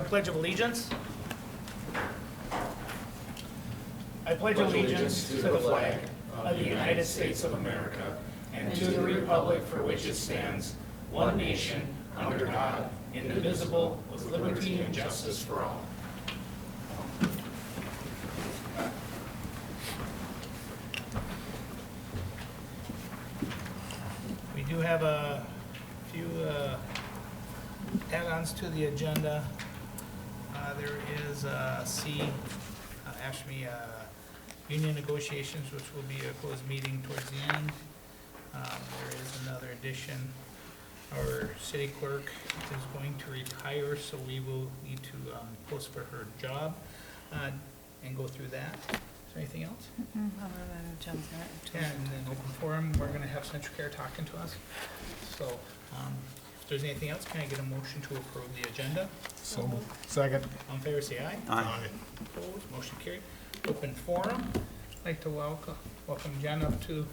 Pledge of Allegiance. I pledge allegiance to the flag of the United States of America and to the republic for which it stands, one nation, under God, indivisible, with liberty and justice for all. We do have a few add-ons to the agenda. There is union negotiations, which will be a closed meeting towards the end. There is another addition. Our city clerk is going to retire, so we will need to post for her job and go through that. Is there anything else? Yeah, and then open forum, we're going to have Central Care talking to us. So if there's anything else, can I get a motion to approve the agenda? So moved. Second. All in favor, say aye. Aye. Opposed, motion carried. Open forum. I'd like to welcome Jen up to.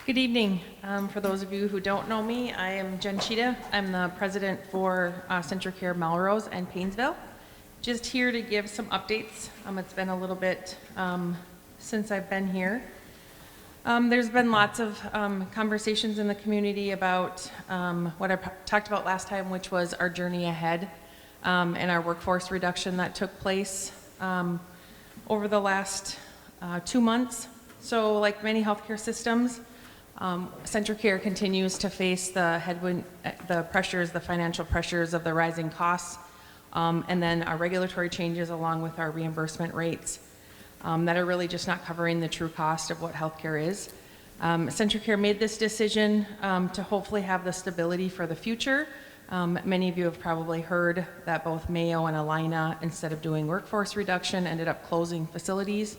Good evening. For those of you who don't know me, I am Jen Cheetah. I'm the president for Central Care Melrose and Painesville. Just here to give some updates. It's been a little bit since I've been here. There's been lots of conversations in the community about what I talked about last time, which was our journey ahead and our workforce reduction that took place over the last 2 months. So like many healthcare systems, Central Care continues to face the headwind, the financial pressures of the rising costs, and then our regulatory changes along with our reimbursement rates that are really just not covering the true cost of what healthcare is. Central Care made this decision to hopefully have the stability for the future. Many of you have probably heard that both Mayo and Alina, instead of doing workforce reduction, ended up closing facilities,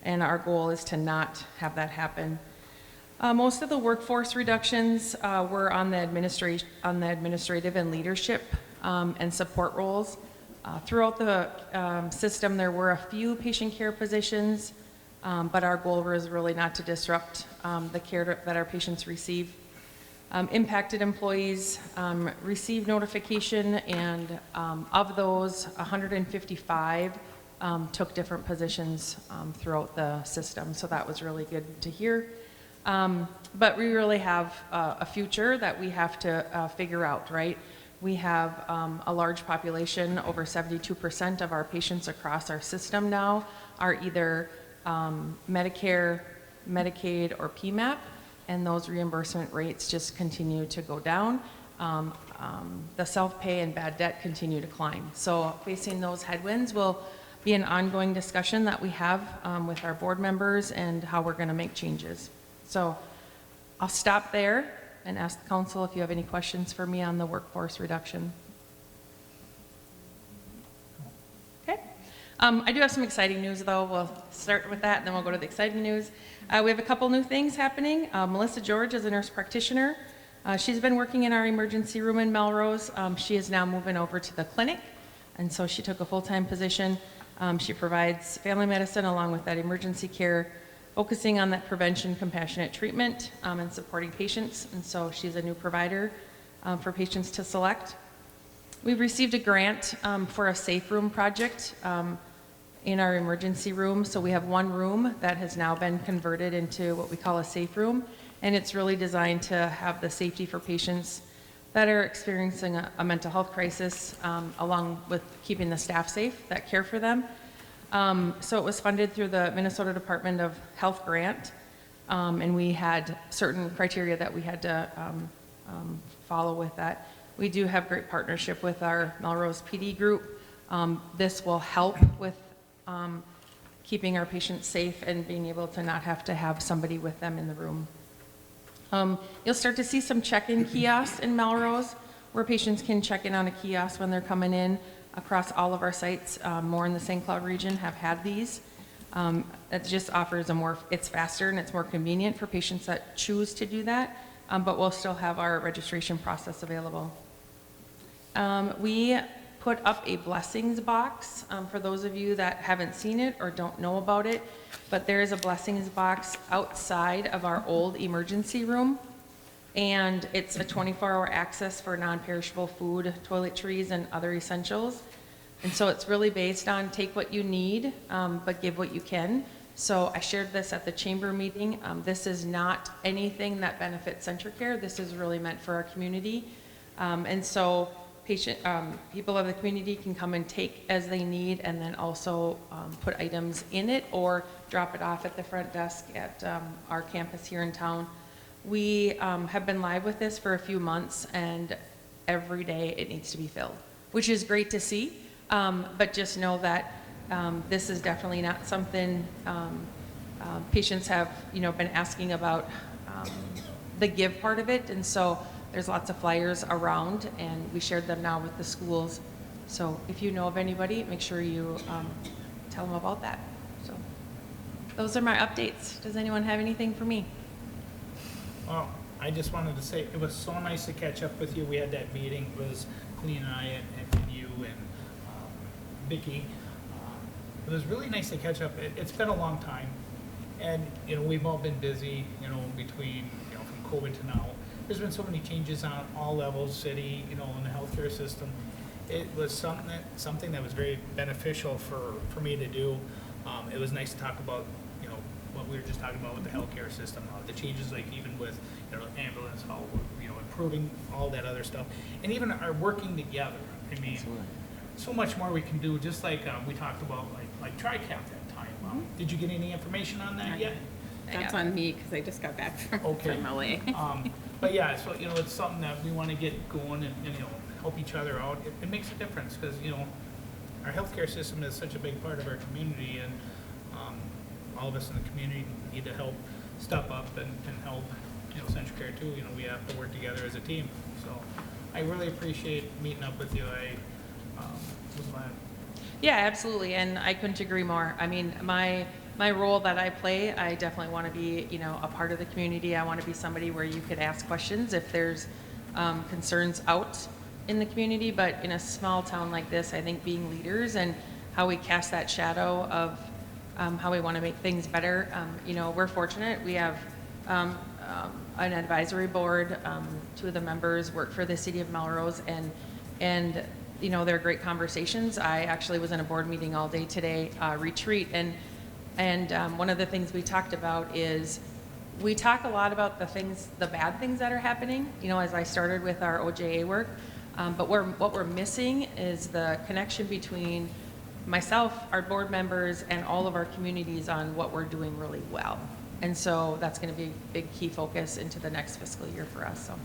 and our goal is to not have that happen. Most of the workforce reductions were on the administrative and leadership and support roles. Throughout the system, there were a few patient care positions, but our goal was really not to disrupt the care that our patients receive. Impacted employees received notification, and of those, 155 took different positions throughout the system, so that was really good to hear. But we really have a future that we have to figure out, right? We have a large population. Over 72% of our patients across our system now are either Medicare, Medicaid, or PMAP, and those reimbursement rates just continue to go down. The self-pay and bad debt continue to climb. So facing those headwinds will be an ongoing discussion that we have with our board members and how we're going to make changes. So I'll stop there and ask the council if you have any questions for me on the workforce reduction. Okay. I do have some exciting news, though. We'll start with that, and then we'll go to the exciting news. We have a couple new things happening. Melissa George is a nurse practitioner. She's been working in our emergency room in Melrose. She is now moving over to the clinic, and so she took a full-time position. She provides family medicine along with that emergency care, focusing on that prevention, compassionate treatment, and supporting patients. And so she's a new provider for patients to select. We've received a grant for a safe room project in our emergency room. So we have one room that has now been converted into what we call a safe room. And it's really designed to have the safety for patients that are experiencing a mental health crisis, along with keeping the staff safe that care for them. So it was funded through the Minnesota Department of Health grant, and we had certain criteria that we had to follow with that. We do have great partnership with our Melrose PD group. This will help with keeping our patients safe and being able to not have to have somebody with them in the room. You'll start to see some check-in kiosks in Melrose where patients can check in on a kiosk when they're coming in. Across all of our sites, more in the St. Cloud region have had these. It just offers it's faster and it's more convenient for patients that choose to do that, but we'll still have our registration process available. We put up a blessings box for those of you that haven't seen it or don't know about it, but there is a blessings box outside of our old emergency room. And it's a 24-hour access for non-perishable food, toiletries, and other essentials. And so it's really based on take what you need, but give what you can. So I shared this at the chamber meeting. This is not anything that benefits CentraCare. This is really meant for our community. And so people of the community can come and take as they need, and then also put items in it or drop it off at the front desk at our campus here in town. We have been live with this for a few months, and every day it needs to be filled, which is great to see. But just know that this is definitely not something patients have, been asking about the give part of it, and so there's lots of flyers around, and we shared them now with the schools. So if you know of anybody, make sure you tell them about that. So those are my updates. Does anyone have anything for me? Well, I just wanted to say, it was so nice to catch up with you. We had that meeting, it was Colleen and I and you and Vicki. It was really nice to catch up. It's been a long time. And, we've all been busy, between, from COVID to now. There's been so many changes on all levels, city, in the healthcare system. It was something that was very beneficial for me to do. It was nice to talk about, what we were just talking about with the healthcare system, the changes, like even with, ambulance, how we're, improving all that other stuff, and even our working together. I mean, Absolutely. so much more we can do. Just like we talked about, like TRICAP that time. Did you get any information on that yet? That's on me because I just got back from LA. But yeah, so it's something that we want to get going and help each other out. It makes a difference because our healthcare system is such a big part of our community, and all of us in the community need to help step up and help CentraCare too. We have to work together as a team. So I really appreciate meeting up with you. I was glad. Yeah, absolutely, and I couldn't agree more. I mean, my role that I play, I definitely want to be, a part of the community. I want to be somebody where you could ask questions if there's concerns out in the community. But in a small town like this, I think being leaders and how we cast that shadow of how we want to make things better. We're fortunate. We have an advisory board. Two of the members work for the city of Melrose, and they're great conversations. I actually was in a board meeting all day today, retreat, and one of the things we talked about is we talk a lot about the bad things that are happening, as I started with our OJA work, but what we're missing is the connection between myself, our board members, and all of our communities on what we're doing really well. And so that's going to be a big key focus into the next fiscal year for us. So.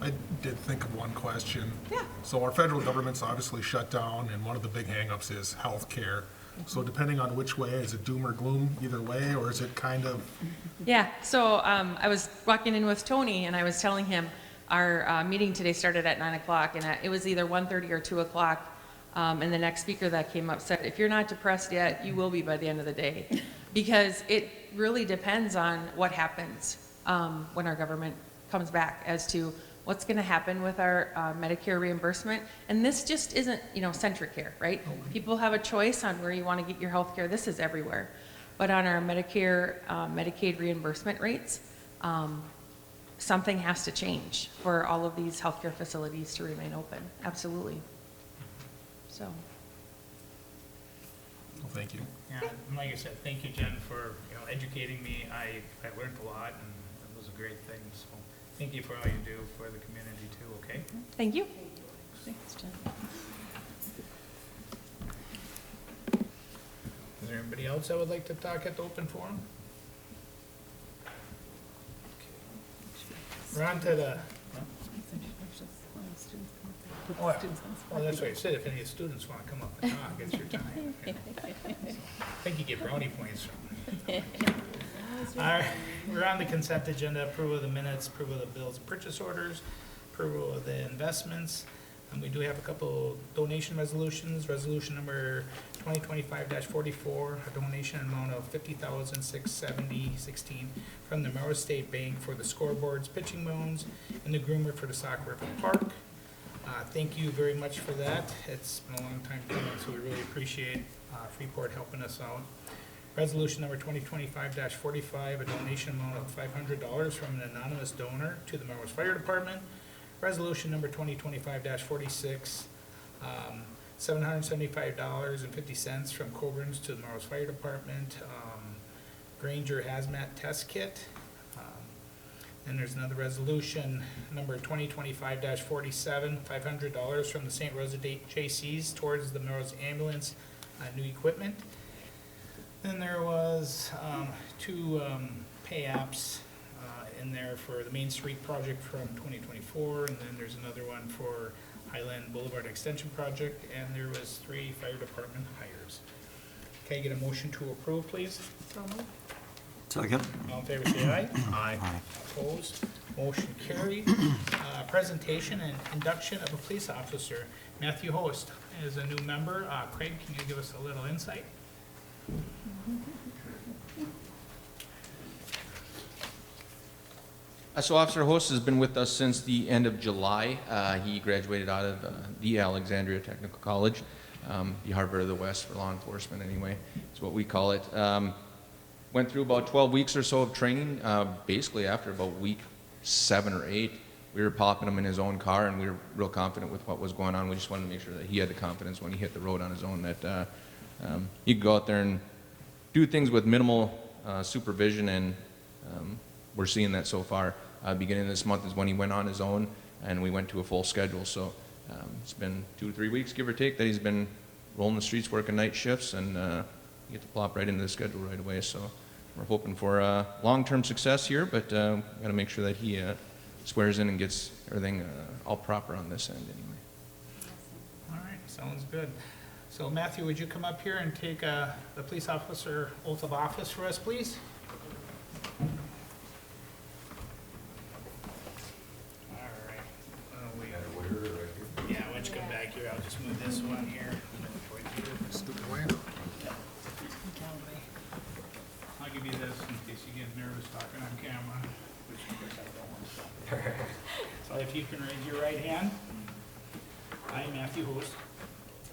I did think of one question. Yeah. So our federal government's obviously shut down, and one of the big hangups is health care. So depending on which way, is it doom or gloom either way, or is it kind of? Yeah, so I was walking in with Tony, and I was telling him our meeting today started at 9 o'clock, and it was either 1:30 or 2 o'clock. And the next speaker that came up said, if you're not depressed yet, you will be by the end of the day. Because it really depends on what happens when our government comes back as to what's going to happen with our Medicare reimbursement. And this just isn't, CentraCare, right? People have a choice on where you want to get your health care. This is everywhere. But on our Medicare, Medicaid reimbursement rates, something has to change for all of these healthcare facilities to remain open. Absolutely. So. Well, thank you. Yeah, and like I said, thank you, Jen, for educating me. I learned a lot, and it was a great thing. So thank you for all you do for the community too. Okay. Thank you. Thanks, Jen. Is there anybody else that would like to talk at the open forum? We're on to the. Oh, that's what I said. If any students want to come up and talk, it's your time. I think you get brownie points from. All right, we're on the consent agenda. Approval of the minutes, approval of the bills and purchase orders, approval of the investments. And we do have a couple donation resolutions. Resolution number 2025-44, a donation amount of $50,670.16 from the Melrose State Bank for the scoreboards, pitching mounds, and the groomer for the soccer park. thank you very much for that. It's been a long time coming, so we really appreciate Freeport helping us out. Resolution number 2025-45, a donation amount of $500 from an anonymous donor to the Melrose Fire Department. Resolution number 2025-46, $775.50 from Coburn's to the Melrose Fire Department. Granger Hazmat Test Kit. Then there's another resolution, number 2025-47, $500 from the St. Rosa J.C.'s towards the Melrose Ambulance new equipment. Then there was two pay apps in there for the Main Street project from 2024, and then there's another one for Highland Boulevard Extension Project, and there was 3 fire department hires. Can I get a motion to approve, please? Second. All in favor, say aye. Aye. Opposed? Motion carried. Presentation and induction of a police officer. Matthew Host is a new member. Craig, can you give us a little insight? So Officer Host has been with us since the end of July. He graduated out of the Alexandria Technical College, the Harvard of the West for law enforcement anyway, is what we call it. Went through about 12 weeks or so of training. Basically after about week 7 or 8, we were popping him in his own car, and we were real confident with what was going on. We just wanted to make sure that he had the confidence when he hit the road on his own that he could go out there and do things with minimal supervision, and we're seeing that so far. Beginning of this month is when he went on his own, and we went to a full schedule. So it's been 2 or 3 weeks, give or take, that he's been rolling the streets, working night shifts, and you get to plop right into the schedule right away. So we're hoping for long-term success here, but got to make sure that he swears in and gets everything all proper on this end anyway. All right, sounds good. So Matthew, would you come up here and take the police officer oath of office for us, please? All right. Yeah, why don't you come back here? I'll just move this one here. I'll give you this in case you get nervous talking on camera, which of course I don't want to. So if you can raise your right hand. I, Matthew Host,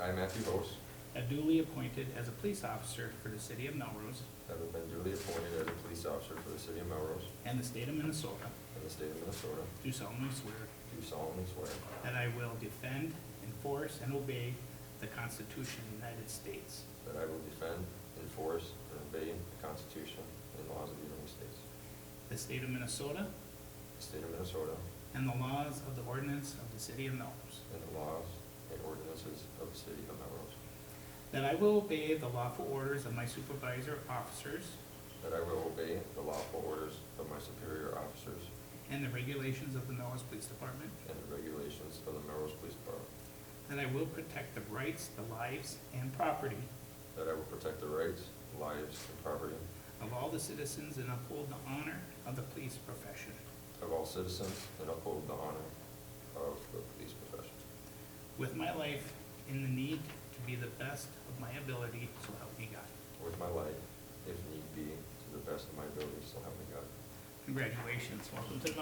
I, Matthew Host, have duly appointed as a police officer for the city of Melrose have been duly appointed as a police officer for the city of Melrose and the state of Minnesota, and the state of Minnesota, do solemnly swear do solemnly swear that I will defend, enforce, and obey the Constitution of the United States, that I will defend, enforce, and obey the Constitution and laws of the United States, the state of Minnesota, the state of Minnesota, and the laws of the ordinance of the city of Melrose, and the laws and ordinances of the city of Melrose, that I will obey the lawful orders of my supervisor officers that I will obey the lawful orders of my superior officers and the regulations of the Melrose Police Department, and the regulations of the Melrose Police Department, that I will protect the rights, the lives, and property that I will protect the rights, lives, and property of all the citizens and uphold the honor of the police profession. of all citizens and uphold the honor of the police profession, With my life in the need to be the best of my ability, so help me God. with my life, if need be, to the best of my ability, so help me God. Congratulations, welcome to the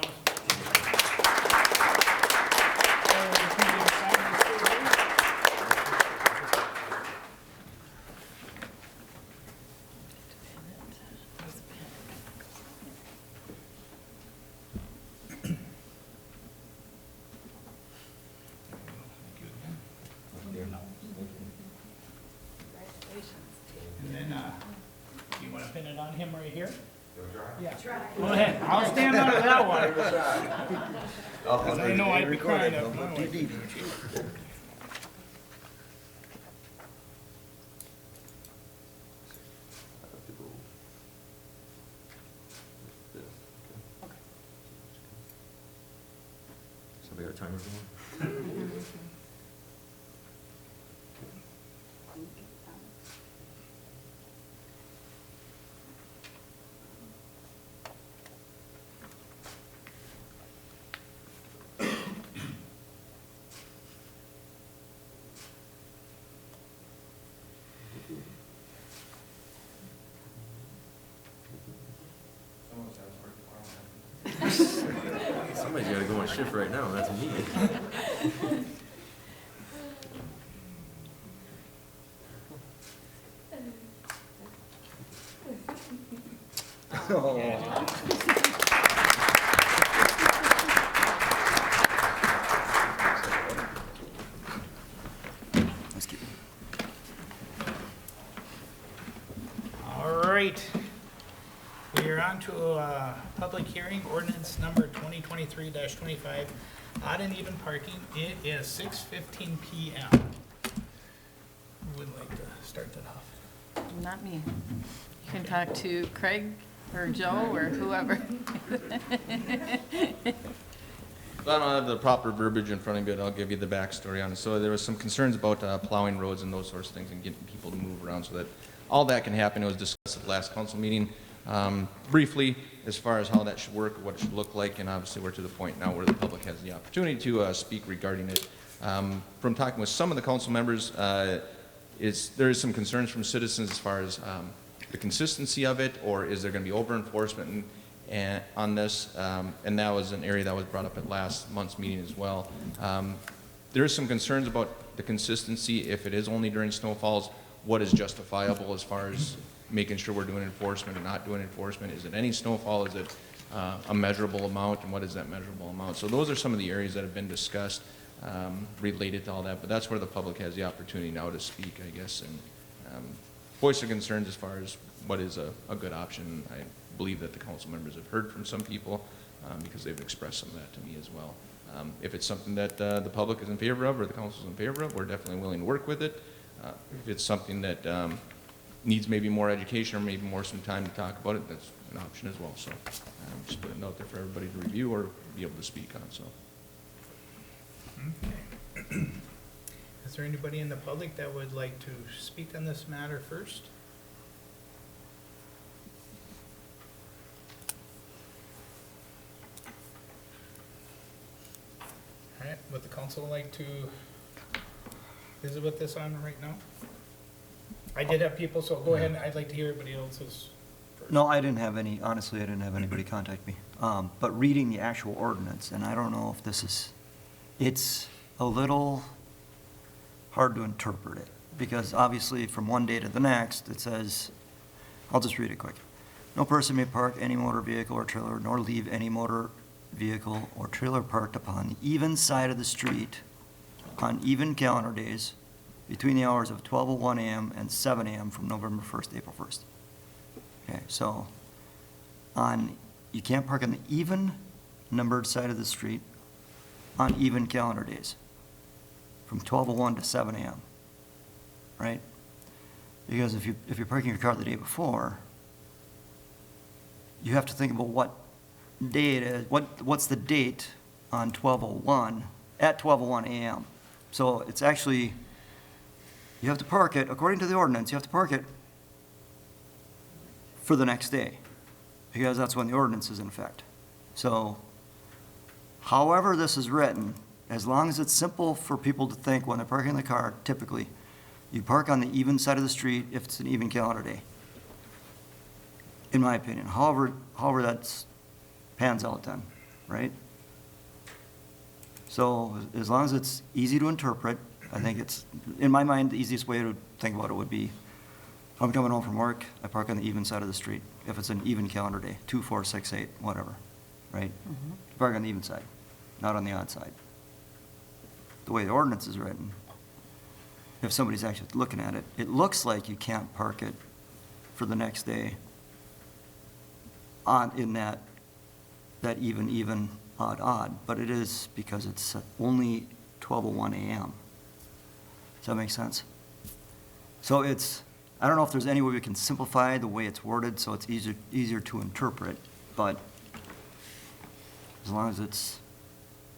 And then, you want to pin it on him right here? Yeah. Go ahead, I'll stand under that one. 'Cause I know I'd be crying up my wife. Somebody got a timer going? Somebody's gotta go on shift right now, that's me. Let's keep it. All right. We are on to a public hearing, ordinance number 2023-25, odd and even parking. It is 6:15 PM. Who would like to start that off? Not me. You can talk to Craig or Joe or whoever. I don't have the proper verbiage in front of me, but I'll give you the backstory on it. So there was some concerns about plowing roads and those sorts of things and getting people to move around so that all that can happen. It was discussed at the last council meeting briefly as far as how that should work, what it should look like, and obviously we're to the point now where the public has the opportunity to speak regarding it. From talking with some of the council members, there is some concerns from citizens as far as the consistency of it, or is there going to be over enforcement on this, and that was an area that was brought up at last month's meeting as well. There is some concerns about the consistency if it is only during snowfalls. What is justifiable as far as making sure we're doing enforcement and not doing enforcement? Is it any snowfall? Is it a measurable amount, and what is that measurable amount? So those are some of the areas that have been discussed related to all that, but that's where the public has the opportunity now to speak, I guess, and voice their concerns as far as what is a good option. I believe that the council members have heard from some people because they've expressed some of that to me as well. If it's something that the public is in favor of or the council is in favor of, we're definitely willing to work with it. If it's something that needs maybe more education or maybe more some time to talk about it, that's an option as well. So just putting it out there for everybody to review or be able to speak on. So. Okay. Is there anybody in the public that would like to speak on this matter first? All right, would the council like to visit with this on right now? I did have people, so go ahead, and I'd like to hear everybody else's first. No, I didn't have any, honestly, I didn't have anybody contact me. But reading the actual ordinance, and I don't know if this is, it's a little hard to interpret it, because obviously from one day to the next, it says, I'll just read it quick. No person may park any motor vehicle or trailer, nor leave any motor vehicle or trailer parked upon the even side of the street on even calendar days between the hours of 12:01 a.m. and 7 a.m. from November 1st to April 1st. Okay, so you can't park on the even numbered side of the street on even calendar days from 12:01 to 7 a.m., right? Because if you're parking your car the day before, you have to think about what day it is, what's the date on 12:01, at 12:01 a.m. So it's actually, you have to park it, according to the ordinance, you have to park it for the next day, because that's when the ordinance is in effect. So however this is written, as long as it's simple for people to think when they're parking the car, typically, you park on the even side of the street if it's an even calendar day, in my opinion. However that pans out then, right? So as long as it's easy to interpret, I think it's, in my mind, the easiest way to think about it would be, if I'm coming home from work, I park on the even side of the street, if it's an even calendar day, 2, 4, 6, 8, whatever, right? Park on the even side, not on the odd side. The way the ordinance is written, if somebody's actually looking at it, it looks like you can't park it for the next day in that even, odd, but it is because it's only 12:01 a.m. Does that make sense? So I don't know if there's any way we can simplify the way it's worded so it's easier to interpret, but as long as it's,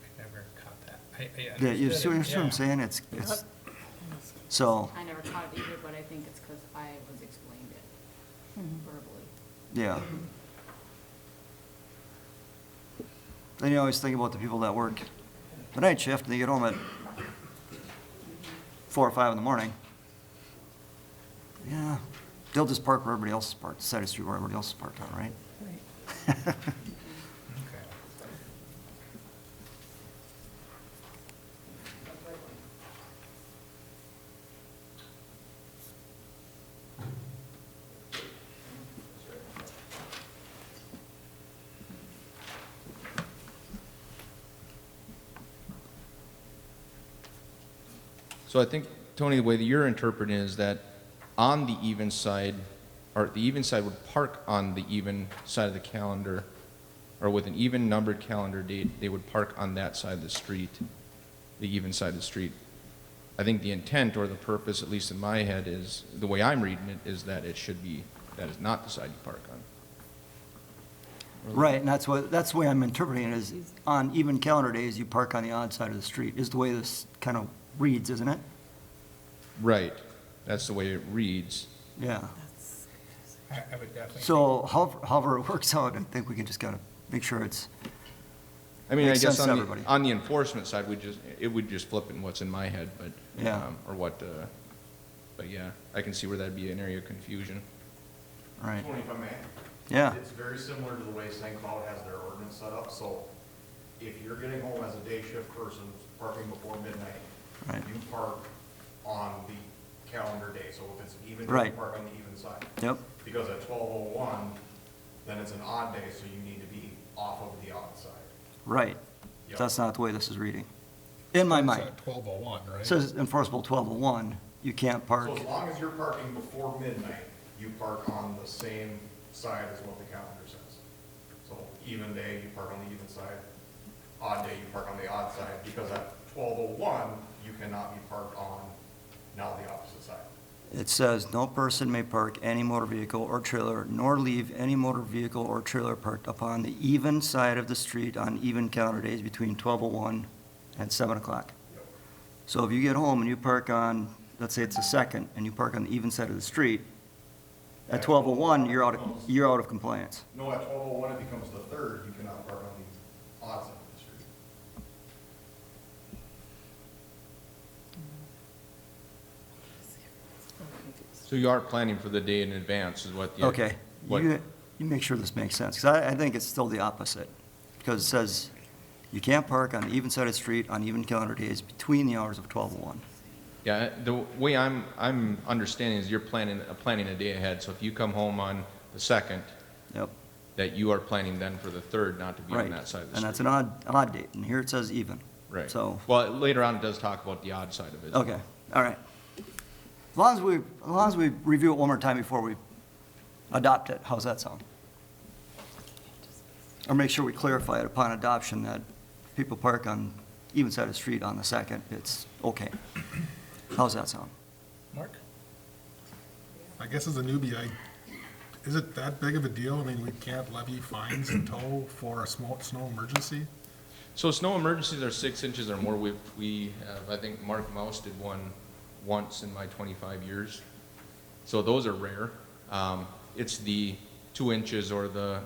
I never caught that. yeah, you see what understood it, I'm saying? It's, so, I never caught it either, but I think it's because I was explained it verbally. yeah. Then you always think about the people that work the night shift and they get home at 4 or 5 in the morning. Yeah, they'll just park where everybody else is parked, side of the street where everybody else is parked on, right? Okay. So I think, Tony, the way that you're interpreting is that on the even side, or the even side would park on the even side of the calendar, or with an even numbered calendar date, they would park on that side of the street, the even side of the street. I think the intent or the purpose, at least in my head, is, the way I'm reading it, is that it should be, that is not the side you park on. Right, and that's the way I'm interpreting it, is on even calendar days, you park on the odd side of the street, is the way this kind of reads, isn't it? Right, that's the way it reads. Yeah. I would definitely. So however it works out, I think we can just gotta make sure it's, I mean, I Makes guess sense to on the, everybody. on the enforcement side, it would just flip in what's in my head, but, Yeah. or what, but yeah, I can see where that'd be an area of confusion. all right, Tony, if I may? yeah, It's very similar to the way St. Cloud has their ordinance set up, so if you're getting home as a day shift person, parking before midnight, Right. you park on the calendar day, so if it's an even day, you Right. park on the even side. yep, Because at 12:01, then it's an odd day, so you need to be off of the odd side. right. Yep. That's not the way this is reading, in my mind. It's at 12:01, right? It says enforceable 1201, you can't park, So as long as you're parking before midnight, you park on the same side as what the calendar says. So even day, you park on the even side. Odd day, you park on the odd side, because at 12:01, you cannot be parked on now the opposite side. it says, no person may park any motor vehicle or trailer, nor leave any motor vehicle or trailer parked upon the even side of the street on even calendar days between 12:01 and 7 o'clock. Yep. So if you get home and you park on, let's say it's the second, and you park on the even side of the street, at 12:01, you're out of compliance. No, at 12:01, it becomes the third, you cannot park on the odd side of the street. So you are planning for the day in advance is what the. Okay, what- you make sure this makes sense, because I think it's still the opposite. Because it says, you can't park on the even side of the street on even calendar days between the hours of 12:01. Yeah, the way I'm understanding is you're planning a day ahead, so if you come home on the second, Yep, that you are planning then for the third not to be on right. that side of the And street. that's an odd date, and here it says even. Right. So, Well, later on, it does talk about the odd side of it. okay, all right. As long as we review it one more time before we adopt it, how's that sound? Or make sure we clarify it upon adoption that people park on even side of the street on the second, it's okay. How's that sound? Mark? I guess as a newbie, is it that big of a deal? I mean, we can't levy fines in tow for a snow emergency? So snow emergencies are 6 inches or more. We have, I think Mark Mouse did one once in my 25 years. So those are rare. It's the 2 inches or the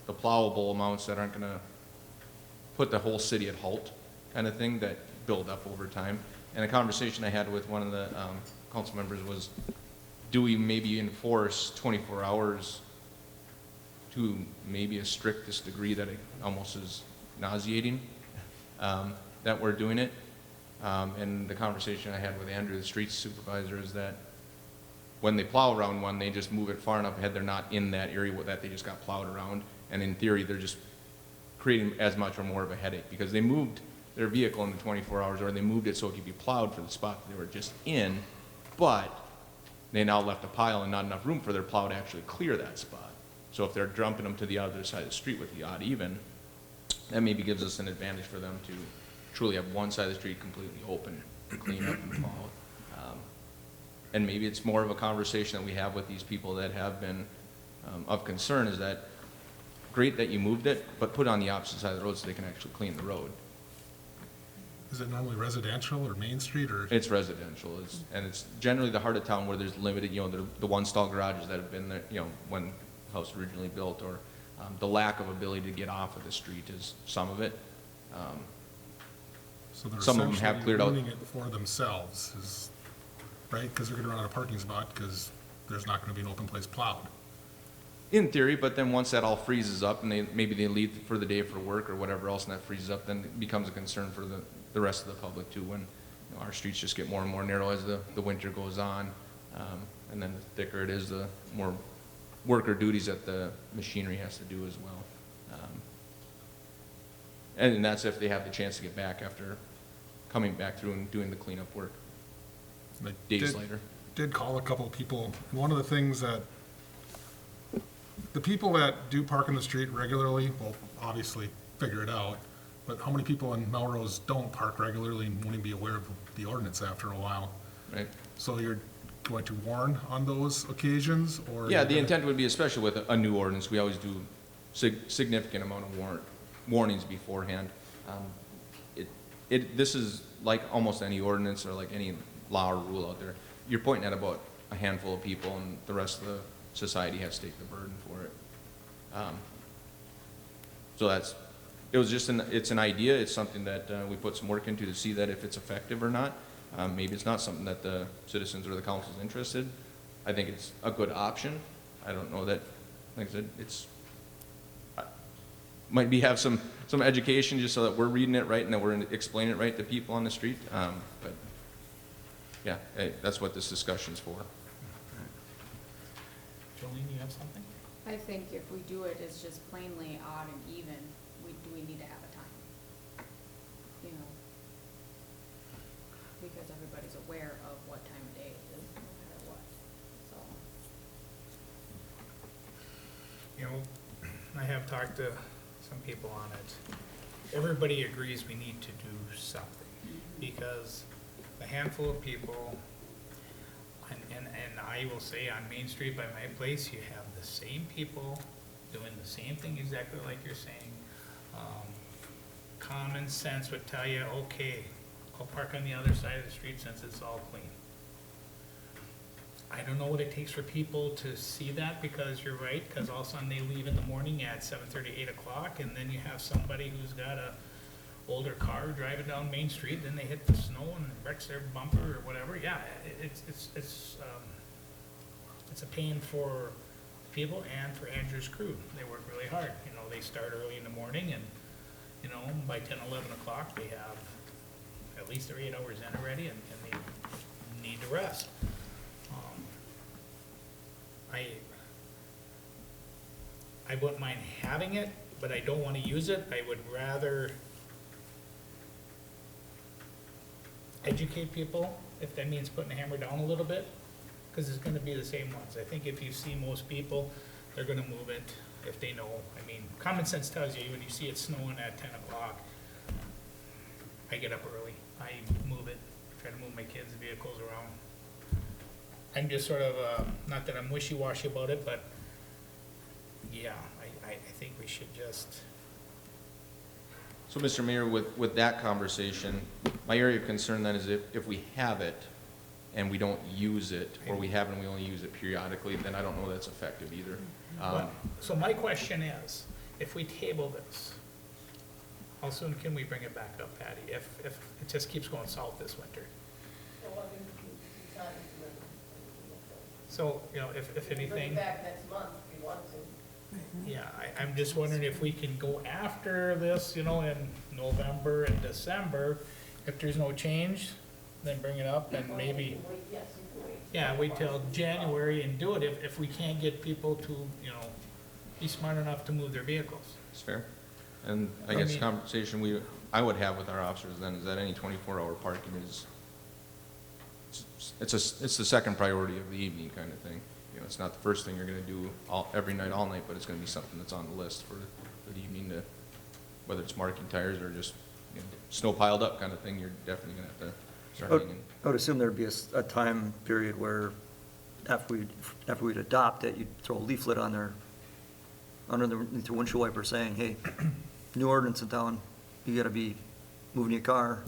plowable amounts that aren't gonna put the whole city at halt kind of thing that build up over time. And a conversation I had with one of the council members was, do we maybe enforce 24 hours to maybe a strictest degree that it almost is nauseating that we're doing it? And the conversation I had with Andrew, the street supervisor, is that when they plow around one, they just move it far enough ahead, they're not in that area that they just got plowed around. And in theory, they're just creating as much or more of a headache because they moved their vehicle in the 24 hours, or they moved it so it could be plowed for the spot that they were just in, but they now left a pile and not enough room for their plow to actually clear that spot. So if they're dumping them to the other side of the street with the odd even, that maybe gives us an advantage for them to truly have one side of the street completely open, clean up and plow. And maybe it's more of a conversation that we have with these people that have been of concern, is that great that you moved it, but put it on the opposite side of the road so they can actually clean the road. Is it normally residential or Main Street or? It's residential, and it's generally the heart of town where there's limited, the one-stall garages that have been there, when the house originally built, or the lack of ability to get off of the street is some of it. So they're some of them have essentially cleared out. ruining it for themselves, right? Because they're gonna run out of parking spot because there's not gonna be an open place plowed. In theory, but then once that all freezes up and maybe they leave for the day for work or whatever else and that freezes up, then it becomes a concern for the rest of the public too, when our streets just get more and more narrow as the winter goes on. And then the thicker it is, the more worker duties that the machinery has to do as well. And that's if they have the chance to get back after coming back through and doing the cleanup work. I days did- later. Did call a couple of people, and one of the things that, the people that do park in the street regularly will obviously figure it out, but how many people in Melrose don't park regularly and won't even be aware of the ordinance after a while? Right? So you're going to warn on those occasions, or? Yeah, you're the gonna- intent would be, especially with a new ordinance, we always do significant amount of warnings beforehand. This is like almost any ordinance or like any law or rule out there. You're pointing at about a handful of people, and the rest of the society has to take the burden for it. So it's an idea, it's something that we put some work into to see that if it's effective or not. Maybe it's not something that the citizens or the council is interested. I think it's a good option. I don't know that, like I said, might be have some education just so that we're reading it right and that we're explaining it right to people on the street. But yeah, that's what this discussion's for. Jolene, you have something? I think if we do it, it's just plainly odd and even, do we need to have a time? You know? Because everybody's aware of what time of day it is, no matter what, so. You know, I have talked to some people on it. Everybody agrees we need to do something, because a handful of people, and I will say on Main Street by my place, you have the same people doing the same thing exactly like you're saying. Common sense would tell you, okay, I'll park on the other side of the street since it's all clean. I don't know what it takes for people to see that, because you're right, because all of a sudden they leave in the morning at 7:30, 8 o'clock, and then you have somebody who's got a older car driving down Main Street, then they hit the snow and wrecks their bumper or whatever. Yeah, it's a pain for people and for Andrew's crew. They work really hard. You know, they start early in the morning, and, you know, by 10, 11 o'clock, they have at least their 8 hours in already, and they need to rest. I wouldn't mind having it, but I don't want to use it. I would rather educate people, if that means putting the hammer down a little bit, because it's going to be the same ones. I think if you see most people, they're going to move it if they know. I mean, common sense tells you, when you see it snowing at 10 o'clock, I get up early, I move it, try to move my kids' vehicles around. I'm just sort of, not that I'm wishy-washy about it, but yeah, I think we should just, So, Mr. Mayor, with that conversation, my area of concern then is if we have it and we don't use it, or we have it and we only use it periodically, then I don't know that's effective either. so my question is, if we table this, how soon can we bring it back up, Patty, if it just keeps going south this winter? So, you know, if anything. Back next month if you want to. Yeah, I'm just wondering if we can go after this, you know, in November and December. If there's no change, then bring it up and maybe, Yes, you can wait. yeah, wait till January and do it if we can't get people to, you know, be smart enough to move their vehicles. It's fair. And I I guess mean- conversation I would have with our officers then is that any 24-hour parking it's the second priority of the evening kind of thing. You know, it's not the first thing you're gonna do every night, all night, but it's gonna be something that's on the list for the evening to, whether it's marking tires or just, you know, snow piled up kind of thing, you're definitely gonna have to start hanging. I would assume there'd be a time period where after we'd adopt it, you'd throw a leaflet on there, under the windshield wiper saying, hey, new ordinance in town, you gotta be moving your car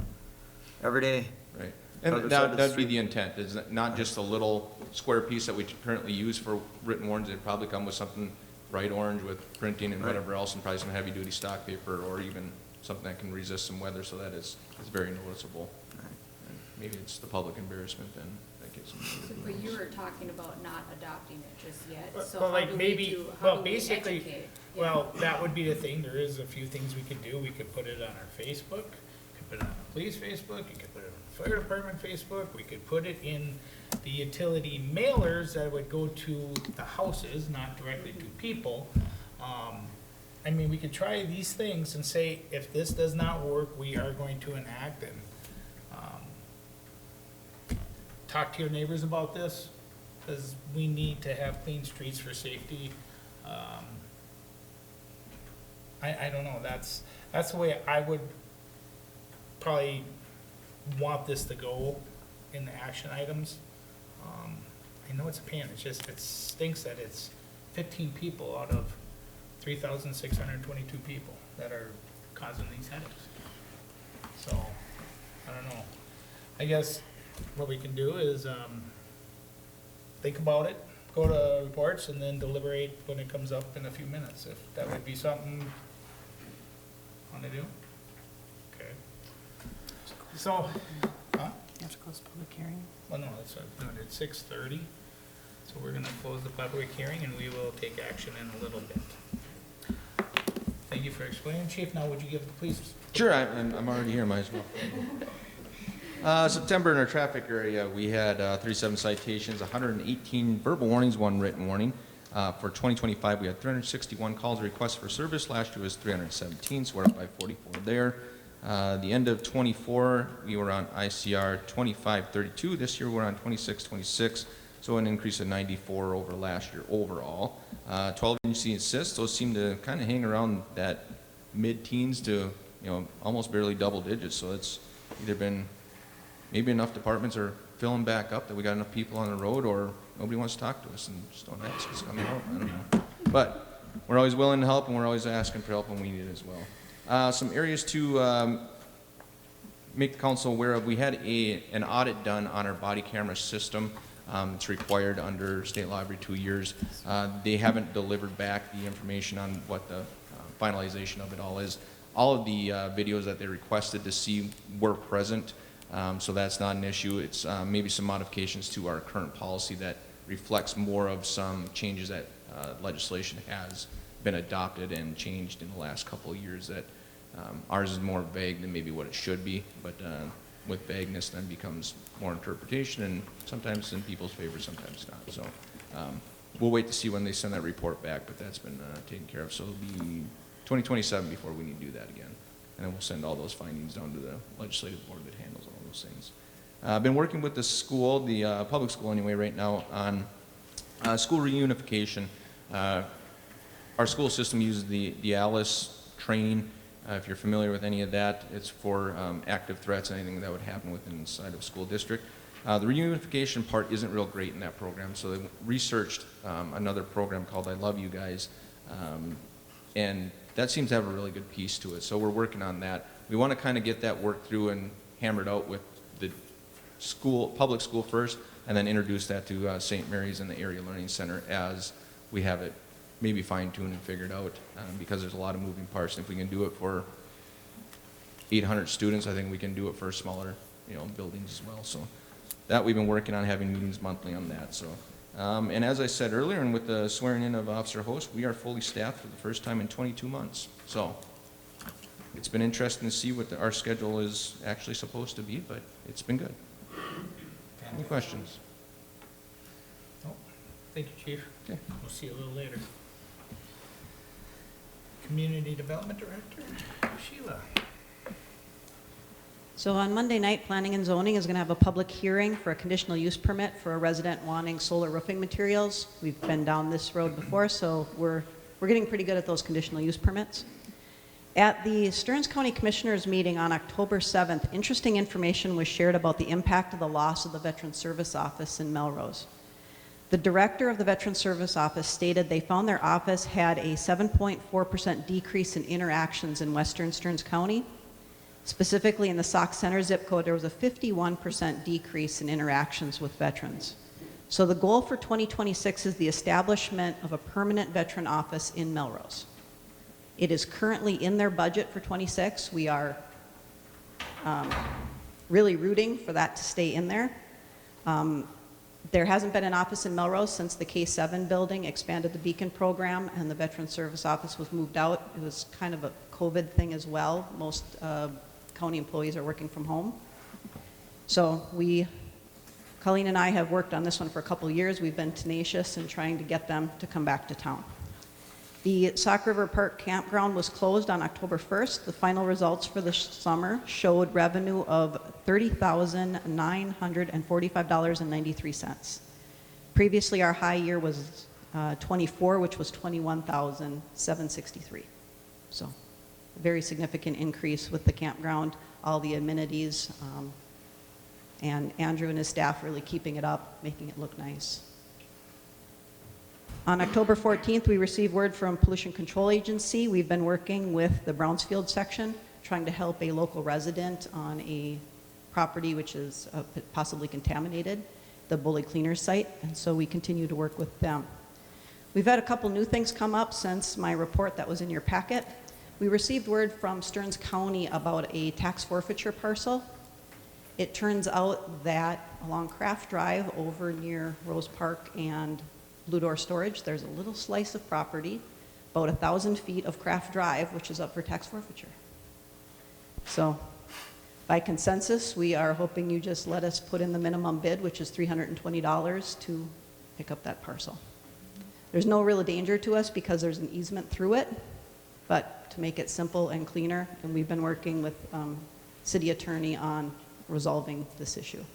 every day. Right. Other And side of the that'd be street. the intent, is not just a little square piece that we currently use for written warnings. It'd probably come with something bright orange with printing and Right. whatever else, and probably some heavy-duty stock paper, or even something that can resist some weather, so that it's very noticeable. And maybe it's the public embarrassment then that gets them. But you were talking about not adopting it just yet, so Well, how like do we maybe, do, well, how do we basically, educate? well, that would be the thing. There is a few things we could do. We could put it on our Facebook, we could put it on the police Facebook, you could put it on the fire department Facebook, we could put it in the utility mailers that would go to the houses, not directly to people. I mean, we could try these things and say, if this does not work, we are going to enact, and, talk to your neighbors about this, because we need to have clean streets for safety. I don't know, that's the way I would probably want this to go in the action items. I know it's a pain, it stinks that it's 15 people out of 3,622 people that are causing these headaches. So, I don't know. I guess what we can do is, think about it, go to reports, and then deliberate when it comes up in a few minutes, if that would be something wanna do? Okay. So, huh? You have to close the public hearing. Well, no, it's, at 6:30, so we're gonna close the public hearing, and we will take action in a little bit. Thank you for explaining, Chief. Now, would you give the police? Sure, I'm already here, might as well. September in our traffic area, we had 37 citations, 118 verbal warnings, 1 written warning. For 2025, we had 361 calls requests for service. Last year was 317, so we're up by 44 there. The end of 24, we were on ICR 2532. This year we're on 2626, so an increase of 94 over last year overall. 12 agency assists, those seem to kind of hang around that mid-teens to, almost barely double digits. So it's either been maybe enough departments are filling back up that we got enough people on the road, or nobody wants to talk to us and just don't ask us to come out. I don't know. But we're always willing to help, and we're always asking for help when we need it as well. Some areas to make the council aware of: we had an audit done on our body camera system. It's required under state law every 2 years. They haven't delivered back the information on what the finalization of it all is. All of the videos that they requested to see were present, so that's not an issue. It's maybe some modifications to our current policy that reflects more of some changes that legislation has been adopted and changed in the last couple of years. That ours is more vague than maybe what it should be, but with vagueness then becomes more interpretation, and sometimes in people's favor, sometimes not. So we'll wait to see when they send that report back, but that's been taken care of. So it'll be 2027 before we need to do that again. And then we'll send all those findings down to the legislative board that handles all those things. I've been working with the school, the public school anyway, right now on school reunification. Our school system uses the ALICE training. If you're familiar with any of that, it's for active threats, anything that would happen within inside of a school district. The reunification part isn't real great in that program, so they researched another program called I Love You Guys, and that seems to have a really good piece to it. So we're working on that. We want to kind of get that worked through and hammered out with the school, public school first, and then introduce that to St. Mary's and the Area Learning Center as we have it maybe fine-tuned and figured out, because there's a lot of moving parts. And if we can do it for 800 students, I think we can do it for smaller, buildings as well. So that we've been working on, having meetings monthly on that. So, and as I said earlier, and with the swearing in of Officer Host, we are fully staffed for the first time in 22 months. So it's been interesting to see what our schedule is actually supposed to be, but it's been good. Any questions? No. Thank you, Chief. Okay. We'll see you a little later. Community Development Director, Sheila. So on Monday night, Planning and Zoning is going to have a public hearing for a conditional use permit for a resident wanting solar roofing materials. We've been down this road before, so we're getting pretty good at those conditional use permits. At the Stearns County Commissioners meeting on October 7th, interesting information was shared about the impact of the loss of the Veterans Service Office in Melrose. The director of the Veterans Service Office stated they found their office had a 7.4% decrease in interactions in western Stearns County. Specifically in the Sauk Center zip code, there was a 51% decrease in interactions with veterans. So the goal for 2026 is the establishment of a permanent veteran office in Melrose. It is currently in their budget for 26. We are really rooting for that to stay in there. There hasn't been an office in Melrose since the K7 building expanded the Beacon program and the Veterans Service Office was moved out. It was kind of a COVID thing as well. Most county employees are working from home. So Colleen and I have worked on this one for a couple of years. We've been tenacious in trying to get them to come back to town. The Sauk River Park Campground was closed on October 1st. The final results for the summer showed revenue of $30,945.93. Previously, our high year was 24, which was $21,763. So a very significant increase with the campground, all the amenities, and Andrew and his staff really keeping it up, making it look nice. On October 14th, we received word from Pollution Control Agency. We've been working with the Brownsfield section, trying to help a local resident on a property which is possibly contaminated, the Bully Cleaners site, and so we continue to work with them. We've had a couple new things come up since my report that was in your packet. We received word from Stearns County about a tax forfeiture parcel. It turns out that along Craft Drive over near Rose Park and Blue Door Storage, there's a little slice of property, about 1,000 feet of Craft Drive, which is up for tax forfeiture. So by consensus, we are hoping you just let us put in the minimum bid, which is $320 to pick up that parcel. There's no real danger to us because there's an easement through it, but to make it simple and cleaner, and we've been working with city attorney on resolving this issue.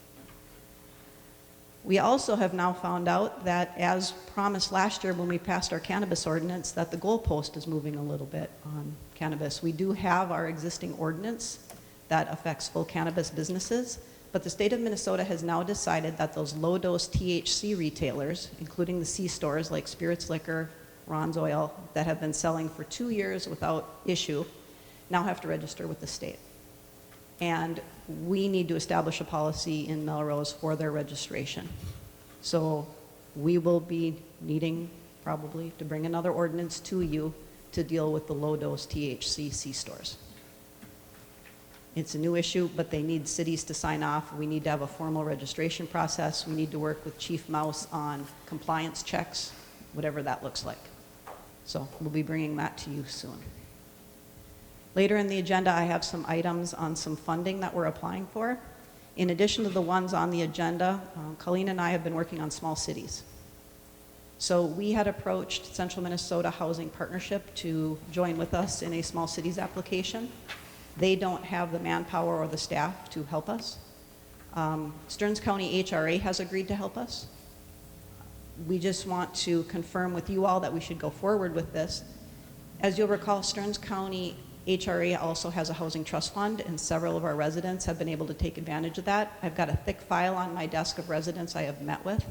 We also have now found out that, as promised last year when we passed our cannabis ordinance, that the goalpost is moving a little bit on cannabis. We do have our existing ordinance that affects full cannabis businesses, but the state of Minnesota has now decided that those low-dose THC retailers, including the C-stores like Spirits Liquor, Ron's Oil, that have been selling for 2 years without issue, now have to register with the state. And we need to establish a policy in Melrose for their registration. So we will be needing probably to bring another ordinance to you to deal with the low-dose THC C-stores. It's a new issue, but they need cities to sign off. We need to have a formal registration process. We need to work with Chief Mouse on compliance checks, whatever that looks like. So we'll be bringing that to you soon. Later in the agenda, I have some items on some funding that we're applying for. In addition to the ones on the agenda, Colleen and I have been working on small cities. So we had approached Central Minnesota Housing Partnership to join with us in a small cities application. They don't have the manpower or the staff to help us. Stearns County HRA has agreed to help us. We just want to confirm with you all that we should go forward with this. As you'll recall, Stearns County HRA also has a housing trust fund, and several of our residents have been able to take advantage of that. I've got a thick file on my desk of residents I have met with.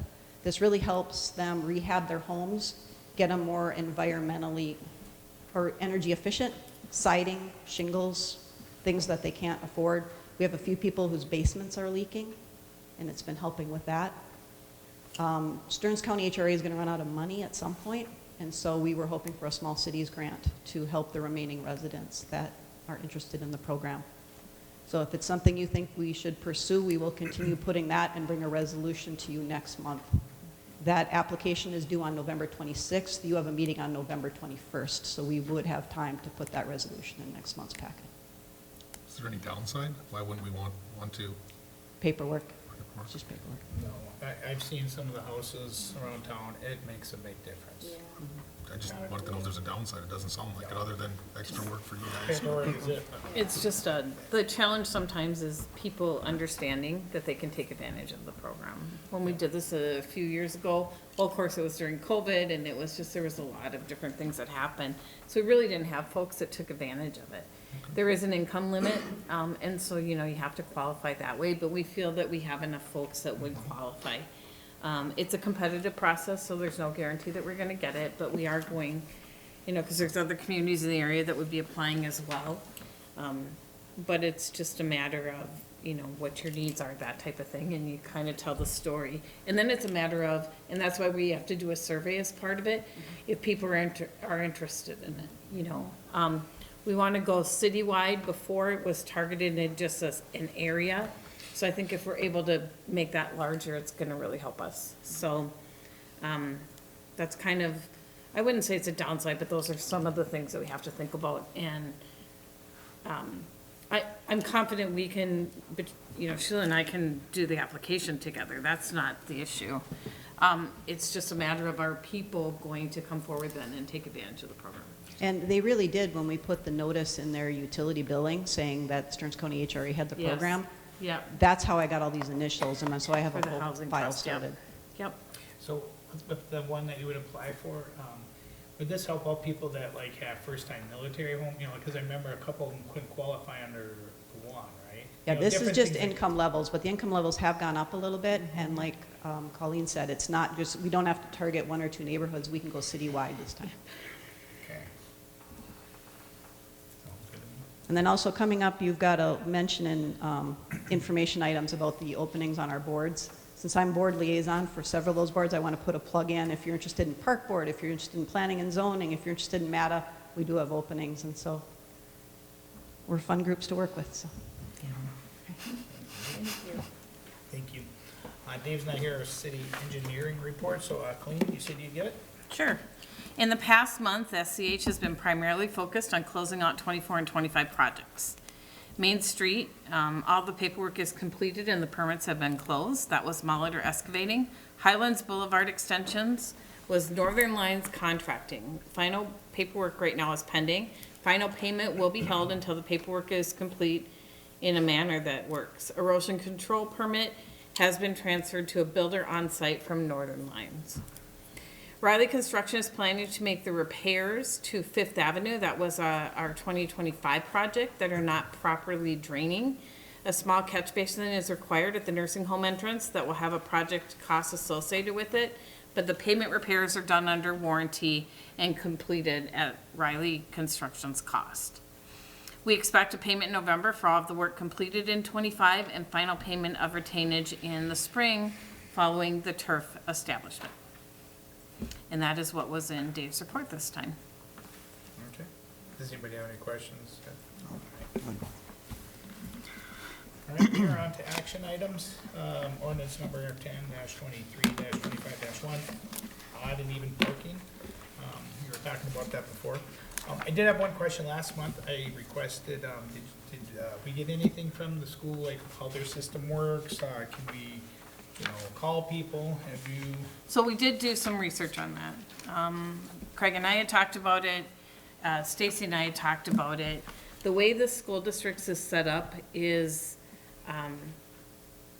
This really helps them rehab their homes, get them more environmentally or energy efficient, siding, shingles, things that they can't afford. We have a few people whose basements are leaking, and it's been helping with that. Stearns County HRA is going to run out of money at some point, and so we were hoping for a small cities grant to help the remaining residents that are interested in the program. So if it's something you think we should pursue, we will continue putting that and bring a resolution to you next month. That application is due on November 26th. You have a meeting on November 21st, so we would have time to put that resolution in next month's packet. Is there any downside? Why wouldn't we want to? Paperwork. It's just paperwork. No, I've seen some of the houses around town, it makes a big difference. Yeah. I just wanted to know if there's a downside. It doesn't sound like it, other than extra work for you guys. Paperwork is it. It's just the challenge sometimes is people understanding that they can take advantage of the program. When we did this a few years ago, well, of course, it was during COVID, and it was just, there was a lot of different things that happened. So we really didn't have folks that took advantage of it. There is an income limit, and so, you know, you have to qualify that way, but we feel that we have enough folks that would qualify. It's a competitive process, so there's no guarantee that we're gonna get it, but we are going, you know, because there's other communities in the area that would be applying as well. But it's just a matter of, you know, what your needs are, that type of thing, and you kind of tell the story. And then it's a matter of, and that's why we have to do a survey as part of it, if people are interested in it, you know. We want to go citywide. Before it was targeted in just an area. So I think if we're able to make that larger, it's going to really help us. So that's kind of, I wouldn't say it's a downside, but those are some of the things that we have to think about. And I'm confident we can, but, you know, Sheila and I can do the application together. That's not the issue. It's just a matter of our people going to come forward then and take advantage of the program. And they really did when we put the notice in their utility billing saying that Stearns County HRA had the Yes. program. Yep, That's how I got all these initials, and so I have For a the whole housing file trust, yep. started. yep. So with the one that you would apply for, would this help out people that like have first-time military home, you know, because I remember a couple of them couldn't qualify under the one, right? Yeah, You know, this is different just things like- income levels, but the income levels have gone up a little bit, and like Colleen said, it's not just, we don't have to target one or two neighborhoods, we can go citywide this time. Okay. Sounds good to me. And then also coming up, you've got a mention in information items about the openings on our boards. Since I'm board liaison for several of those boards, I want to put a plug in. If you're interested in park board, if you're interested in planning and zoning, if you're interested in MATA, we do have openings, and so we're fun groups to work with, so. Thank you. Dave's not here, city engineering report, so Colleen, you said you'd get it? Sure. In the past month, SCH has been primarily focused on closing out 24 and 25 projects. Main Street, all the paperwork is completed and the permits have been closed. That was Molitor Excavating. Highlands Boulevard extensions was Northern Lines Contracting. Final paperwork right now is pending. Final payment will be held until the paperwork is complete in a manner that works. Erosion control permit has been transferred to a builder on site from Northern Lines. Riley Construction is planning to make the repairs to Fifth Avenue. That was our 2025 project that are not properly draining. A small catch basin is required at the nursing home entrance that will have a project cost associated with it, but the pavement repairs are done under warranty and completed at Riley Construction's cost. We expect a payment in November for all of the work completed in 25 and final payment of retainage in the spring following the turf establishment. And that is what was in Dave's report this time. Okay. Does anybody have any questions? Good. All right, we're on to action items. Ordinance number 10-23-25-1, odd and even parking. You were talking about that before. I did have one question last month. I requested, did we get anything from the school, like how their system works? Can we, you know, call people? Have you? So we did do some research on that. Craig and I had talked about it, Stacy and I had talked about it. The way the school districts is set up is,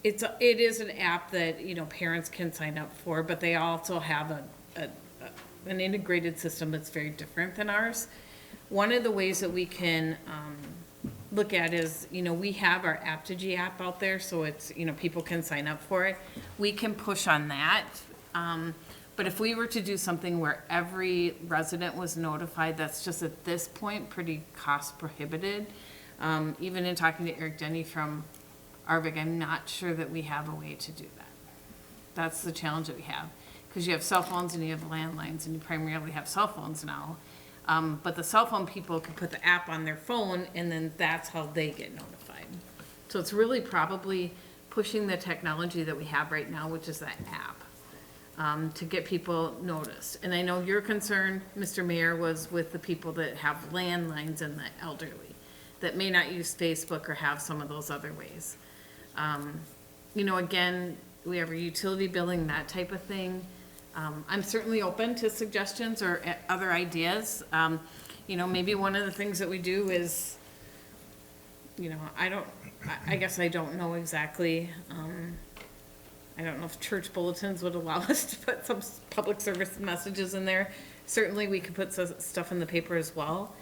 it is an app that, you know, parents can sign up for, but they also have an integrated system that's very different than ours. One of the ways that we can look at is, you know, we have our Aptigee app out there, so it's, you know, people can sign up for it. We can push on that. But if we were to do something where every resident was notified, that's just at this point pretty cost prohibited. Even in talking to Eric Denny from Arvig, I'm not sure that we have a way to do that. That's the challenge that we have. Because you have cell phones and you have landlines, and you primarily have cell phones now. But the cell phone people can put the app on their phone, and then that's how they get notified. So it's really probably pushing the technology that we have right now, which is that app, to get people noticed. And I know your concern, Mr. Mayor, was with the people that have landlines and the elderly, that may not use Facebook or have some of those other ways. You know, again, we have a utility billing, that type of thing. I'm certainly open to suggestions or other ideas. You know, maybe one of the things that we do is, you know, I guess I don't know exactly, I don't know if church bulletins would allow us to put some public service messages in there. Certainly, we could put some stuff in the paper as well.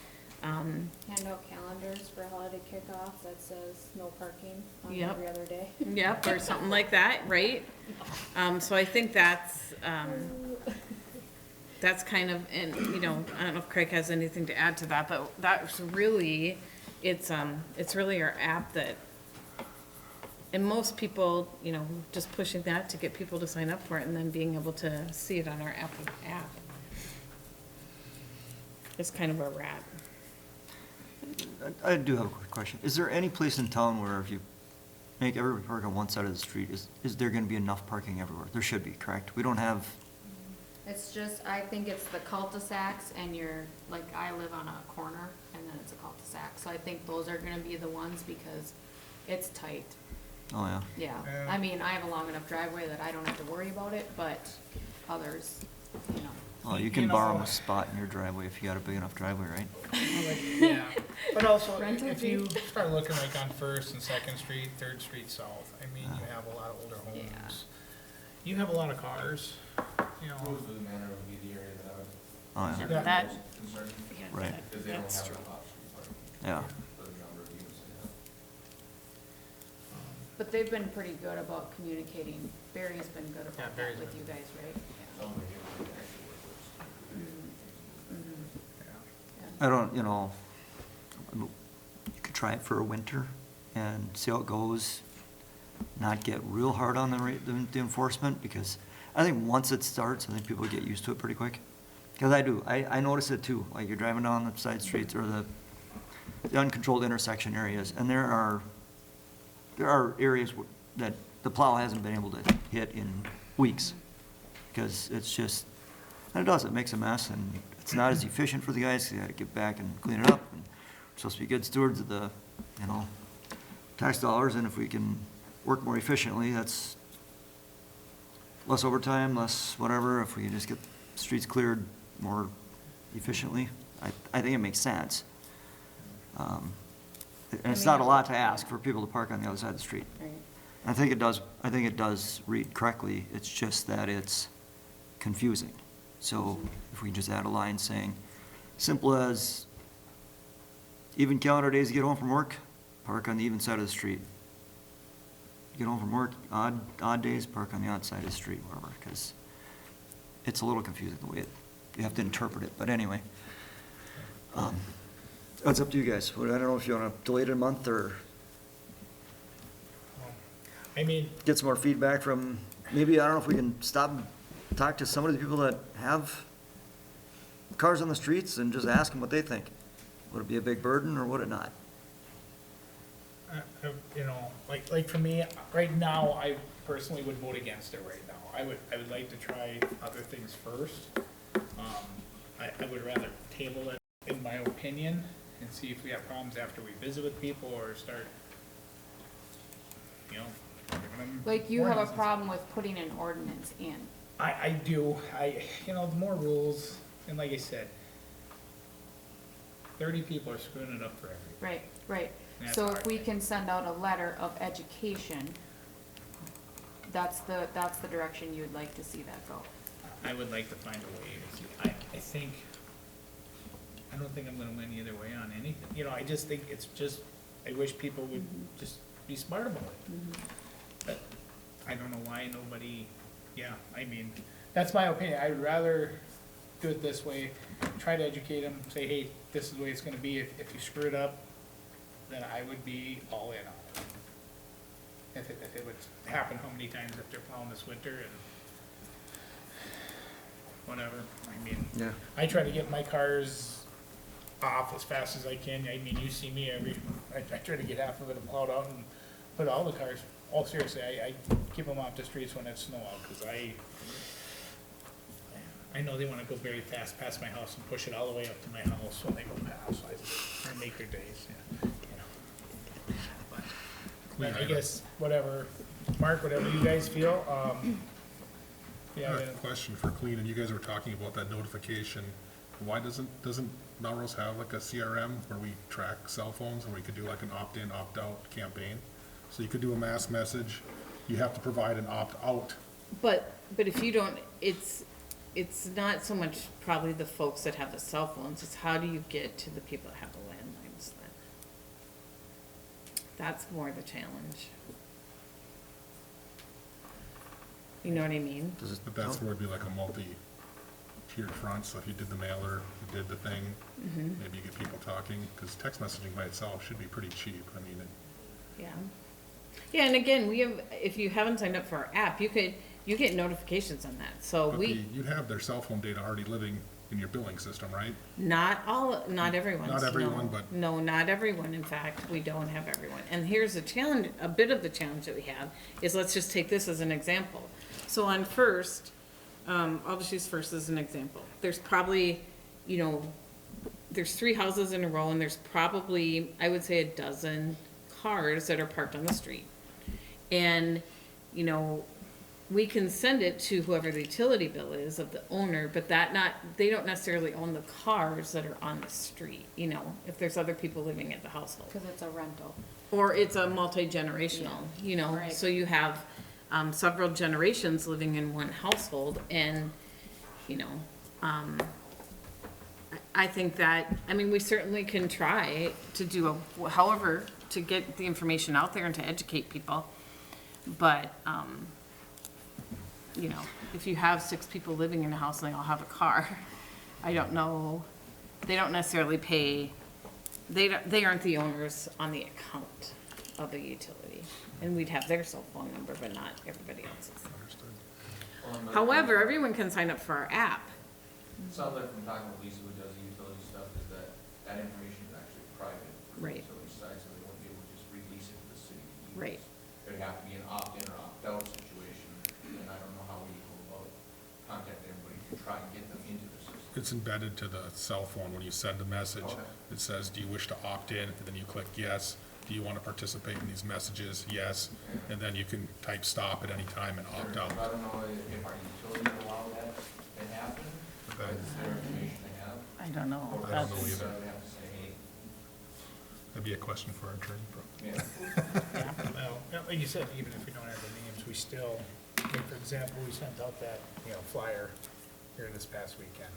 Hand out calendars for holiday kickoff that says no parking on Yep. every other day. Yep, or something like that, right? So I think that's kind of, and, you know, I don't know if Craig has anything to add to that, but that's really, it's really our app that, and most people, you know, just pushing that to get people to sign up for it and then being able to see it on our app. It's kind of where we're at. I do have a quick question. Is there any place in town where if you make everybody park on one side of the street, is there gonna be enough parking everywhere? There should be, correct? We don't have, It's just, I think it's the cul-de-sacs and like, I live on a corner and then it's a cul-de-sac. So I think those are gonna be the ones because it's tight. oh yeah. Yeah, Yeah. I mean, I have a long enough driveway that I don't have to worry about it, but others, you know. Well, you You can know- borrow a spot in your driveway if you got a big enough driveway, right? Yeah, but also, Rental if fee. you start looking like on First and Second Street, Third Street South, I mean, you have a lot of older Yeah. homes. You have a lot of cars, you know. Rosewood Manor would be the area that I would Oh, yeah, Yeah. That, most concerned, yeah, Right. that- because they don't that's have true. enough option parking yeah. for the number of units they have. But they've been pretty good about communicating. Barry's been good Yeah, about Barry's that with been you good. guys, right? Yeah. Some of the units actually work with. Mhm. Yeah. I don't, you could try it for a winter and see how it goes. Not get real hard on the enforcement, because I think once it starts, I think people get used to it pretty quick. Because I notice it too, like you're driving down the side streets or the uncontrolled intersection areas, and there are areas that the plow hasn't been able to hit in weeks. Because it's just, and it makes a mess, and it's not as efficient for the guys, 'cause they gotta get back and clean it up. And we're supposed to be good stewards of the, tax dollars, and if we can work more efficiently, that's less overtime, less whatever, if we can just get streets cleared more efficiently, I think it makes sense. And it's not a lot to ask for people to park on the other side of the street. Right. I think it does read correctly, it's just that it's confusing. So if we just add a line saying, simple as, even calendar days you get home from work, park on the even side of the street. Get home from work, odd days, park on the odd side of the street, whatever, because it's a little confusing the way you have to interpret it, but anyway. It's up to you guys. I don't know if you want to delay it a month or I mean, get some more feedback from, maybe, I don't know if we can stop and talk to some of the people that have cars on the streets and just ask them what they think. Would it be a big burden or would it not? like for me, right now, I personally would vote against it right now. I would like to try other things first. I would rather table it, in my opinion, and see if we have problems after we visit with people or start, giving them. Like you have a warnings and problem with putting an ordinance in. I do, the more rules, and like I said, 30 people are screwing it up for everybody. Right. That's So hard. if we can send out a letter of education, that's the direction you'd like to see that go. I would like to find a way, I don't think I'm gonna win either way on anything, I just think I wish people would just be smart about it. But I don't know why nobody, that's my opinion, I'd rather do it this way, try to educate them, say, hey, this is the way it's gonna be, if you screw it up, then I would be all in on it. If it would happen how many times if they're plowing this winter and whatever, Yeah. I try to get my cars off as fast as I can, you see me I try to get half of it plowed out and put all the cars, seriously, I keep them off the streets when it's snow out, cause I know they wanna go very fast past my house and push it all the way up to my house when they go past, I make their days, But I guess, whatever, Mark, whatever you guys feel, I have a question for Clean, and you guys were talking about that notification. Why doesn't Melrose have like a CRM where we track cell phones, and we could do like an opt-in, opt-out campaign? So you could do a mass message, you have to provide an opt-out. But if you don't, it's not so much probably the folks that have the cell phones, it's how do you get to the people that have the landlines then? That's more the challenge. You know what I mean? But that's where it'd be like a multi-tiered front, so if you did the mailer, you did the thing, maybe you get people talking, because text messaging by itself should be pretty cheap, Yeah. Yeah, and again, we have, if you haven't signed up for our app, you get notifications on that, so but we, you'd have their cell phone data already living in your billing system, right? not everyone's. Not everyone, no. but- No, not everyone, in fact, we don't have everyone. And here's the challenge, a bit of the challenge that we have, is let's just take this as an example. So on First, I'll just use First as an example. There's probably, there's 3 houses in a row, and there's probably, I would say, a dozen cars that are parked on the street. And, we can send it to whoever the utility bill is of the owner, but they don't necessarily own the cars that are on the street, you know, if there's other people living at the household. Cause it's a rental. Or it's a multi-generational, you know, Right. so you have, several generations living in one household and, you know, I think that, I mean, we certainly can try to do however, to get the information out there and to educate people. But, you know, if you have 6 people living in a house and they all have a car, I don't know, they don't necessarily pay, they aren't the owners on the account of the utility. And we'd have their cell phone number, but not everybody else's. However, everyone can sign up for our app. Sounds like from talking with Lisa, who does the utility stuff, is that that information is actually private. Right. So each side, so they won't be able to just release it to the city. to use. Right. It'd have to be an opt-in or opt-out situation, and I don't know how we go about contacting everybody to try and get them into the system. It's embedded to the cell phone when you send a message. Okay. It says, do you wish to opt in? And then you click yes. Do you want to participate in these messages? Yes. And then you can type stop at any time and opt out. I don't know if our utilities allow that to happen, but it's their information they have. I don't know. Or I don't know that's- either. they have to say, hey, That'd be a question for our attorney. yeah. Well, like you said, even if we don't have the names, we still, like, for example, we sent out that, flyer here this past weekend.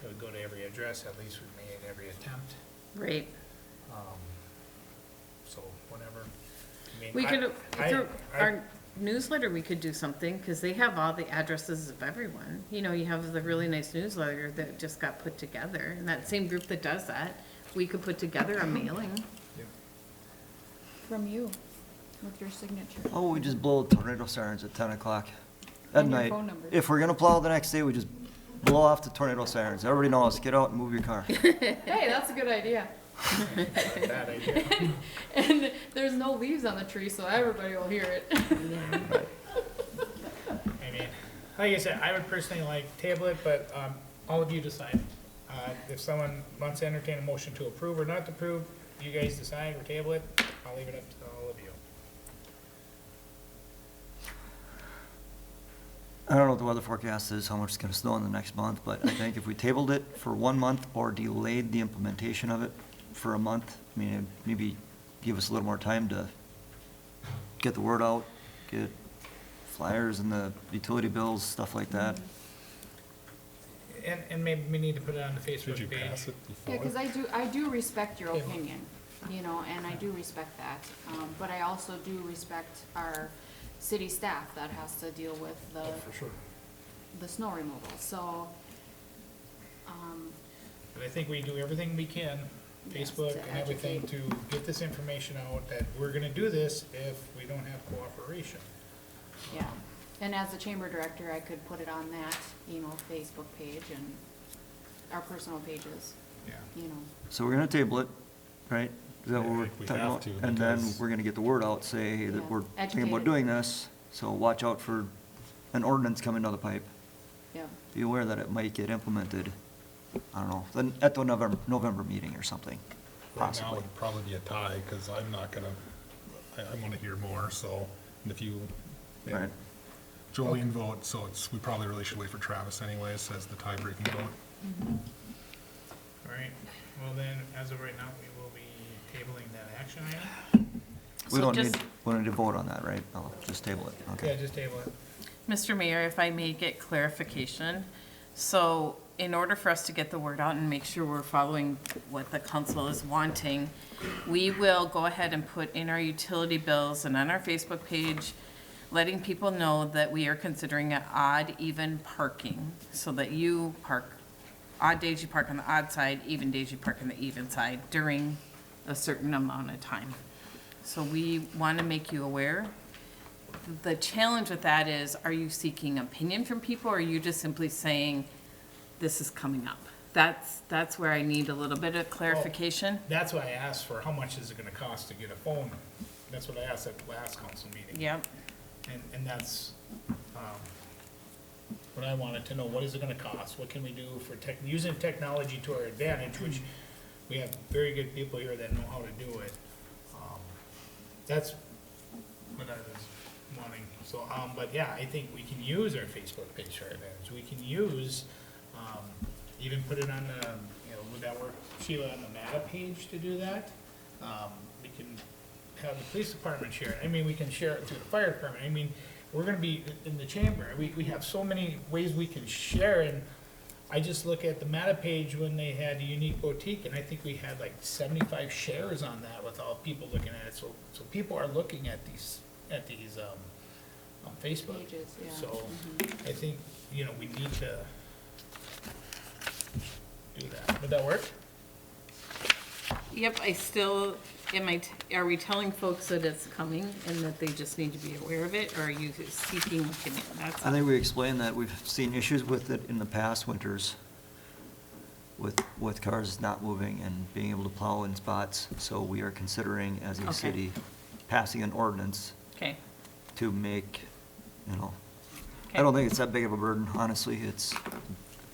It would go to every address, at least we've made every attempt, Right. so whatever. I mean, We could, through I- our newsletter, we could do something, because they have all the addresses of everyone. You know, you have the really nice newsletter that just got put together, and that same group that does that, we could put together a mailing. From you, with your signature. Oh, we just blow tornado sirens at 10 o'clock at And your night. phone number. If we're gonna plow the next day, we just blow off the tornado sirens. Everybody knows, get out and move your car. Hey, that's a good idea. Bad idea. And there's no leaves on the tree, so everybody will hear it. I mean, like I said, I would personally like table it, but, all of you decide. If someone wants to entertain a motion to approve or not to approve, you guys decide or table it, I'll leave it up to all of you. I don't know what the weather forecast is, how much it's gonna snow in the next month, but I think if we tabled it for 1 month or delayed the implementation of it for a month, I mean, it'd maybe give us a little more time to get the word out, get flyers and the utility bills, stuff like that. And maybe we need to put it on the Did Facebook you page. pass it Yeah, before? because I do respect your Yeah. opinion, and I do respect that. But I also do respect our city staff that has to deal with For sure. the snow removal, so, But I think we do everything we can, Yes, Facebook to and everything, to get this information out, that we're gonna do this if we don't have cooperation. yeah. And as the chamber director, I could put it on that, Facebook page and our personal pages, Yeah. So we're gonna table it, right? Is that Yeah, what I we're think we talking have about? to, And then because- we're gonna get the word out, say hey, that Yeah, we're thinking educate about it. doing this, so watch out for an ordinance coming down the pipe. yeah. Be aware that it might get implemented, I don't know, then at the November meeting or something, Right now possibly. would probably be a tie, because I'm not gonna, I wanna hear more, so, and if you, yeah, Right. Jolene vote, so we probably really should wait for Travis anyways, as the tie-breaking vote. All right, well then, as of right now, we will be tabling that action item. We So don't just- need, we don't need to vote on that, right? I'll just table it, Yeah, okay. just table it. Mr. Mayor, if I may get clarification. So in order for us to get the word out and make sure we're following what the council is wanting, we will go ahead and put in our utility bills and on our Facebook page, letting people know that we are considering an odd, even parking, so that you park, odd days you park on the odd side, even days you park on the even side during a certain amount of time. So we want to make you aware. The challenge with that is, are you seeking opinion from people, or are you just simply saying, this is coming up? That's where I need a little bit of clarification. That's why I asked for how much is it gonna cost to get a phone. That's what I asked at the last council meeting. Yep. And that's, what I wanted to know, what is it gonna cost? What can we do for using technology to our advantage, which we have very good people here that know how to do it. That's what I was wanting, So, but yeah, I think we can use our Facebook page to our advantage. We can use, even put it on the, would that work, Sheila, on the MATA page to do that? We can have the police department share it. I mean, we can share it through the fire department. I mean, we're gonna be in the chamber. We have so many ways we can share, and I just look at the MATA page when they had a unique boutique, and I think we had like 75 shares on that with all people looking at it. So people are looking at these on Facebook. Pages, yeah. So I think, we need to do that. Would that work? Yep, are we telling folks that it's coming and that they just need to be aware of it, or are you seeking opinion? That's I think we explained that we've seen issues with it in the past winters with cars not moving and being able to plow in spots. So we are considering as a Okay. city passing an ordinance Okay, to make, I Okay. don't think it's that big of a burden, honestly.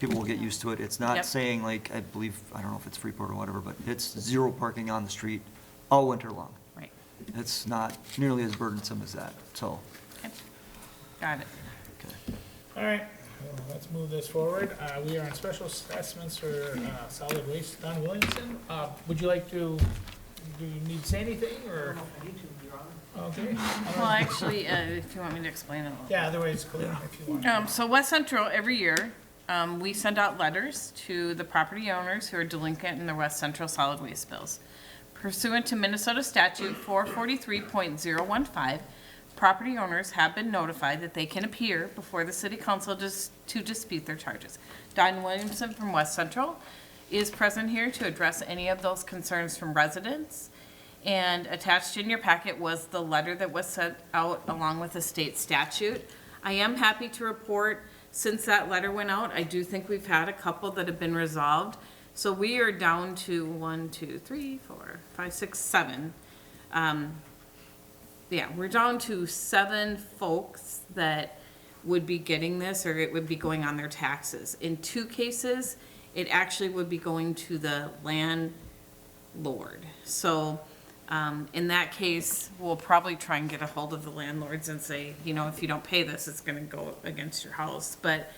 People will get used to it. It's not Yep. saying like, I believe, I don't know if it's Freeport or whatever, but it's 0 parking on the street all winter long. right, It's not nearly as burdensome as that, so. okay, got it. All right, well, let's move this forward. We are on special assessments for solid waste. Don Williamson, would you like to, do you need to say anything, or? Okay. Well, actually, if you want me to explain it a little. Yeah, otherwise, Colleen, if you want. So West Central, every year, we send out letters to the property owners who are delinquent in their West Central solid waste bills. Pursuant to Minnesota statute 443.015, property owners have been notified that they can appear before the city council to dispute their charges. Don Williamson from West Central is present here to address any of those concerns from residents. And attached in your packet was the letter that was sent out along with the state statute. I am happy to report, since that letter went out, I do think we've had a couple that have been resolved. So we are down to 1, 2, 3, 4, 5, 6, 7. We're down to 7 folks that would be getting this, or it would be going on their taxes. In 2 cases, it actually would be going to the landlord. So in that case, we'll probably try and get a hold of the landlords and say, if you don't pay this, it's gonna go against your house. But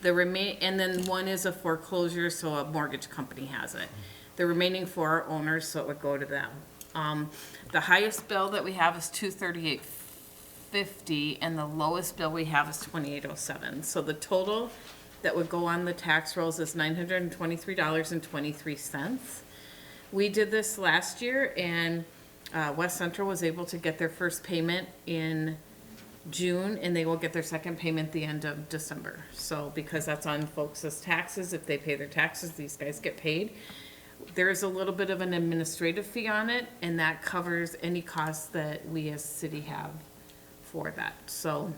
and then one is a foreclosure, so a mortgage company has it. The remaining 4 are owners, so it would go to them. The highest bill that we have is $238.50, and the lowest bill we have is $28.07. So the total that would go on the tax rolls is $923.23. We did this last year, and West Central was able to get their first payment in June, and they will get their second payment the end of December. So because that's on folks' taxes, if they pay their taxes, these guys get paid. There is a little bit of an administrative fee on it, and that covers any costs that we as city have for that. So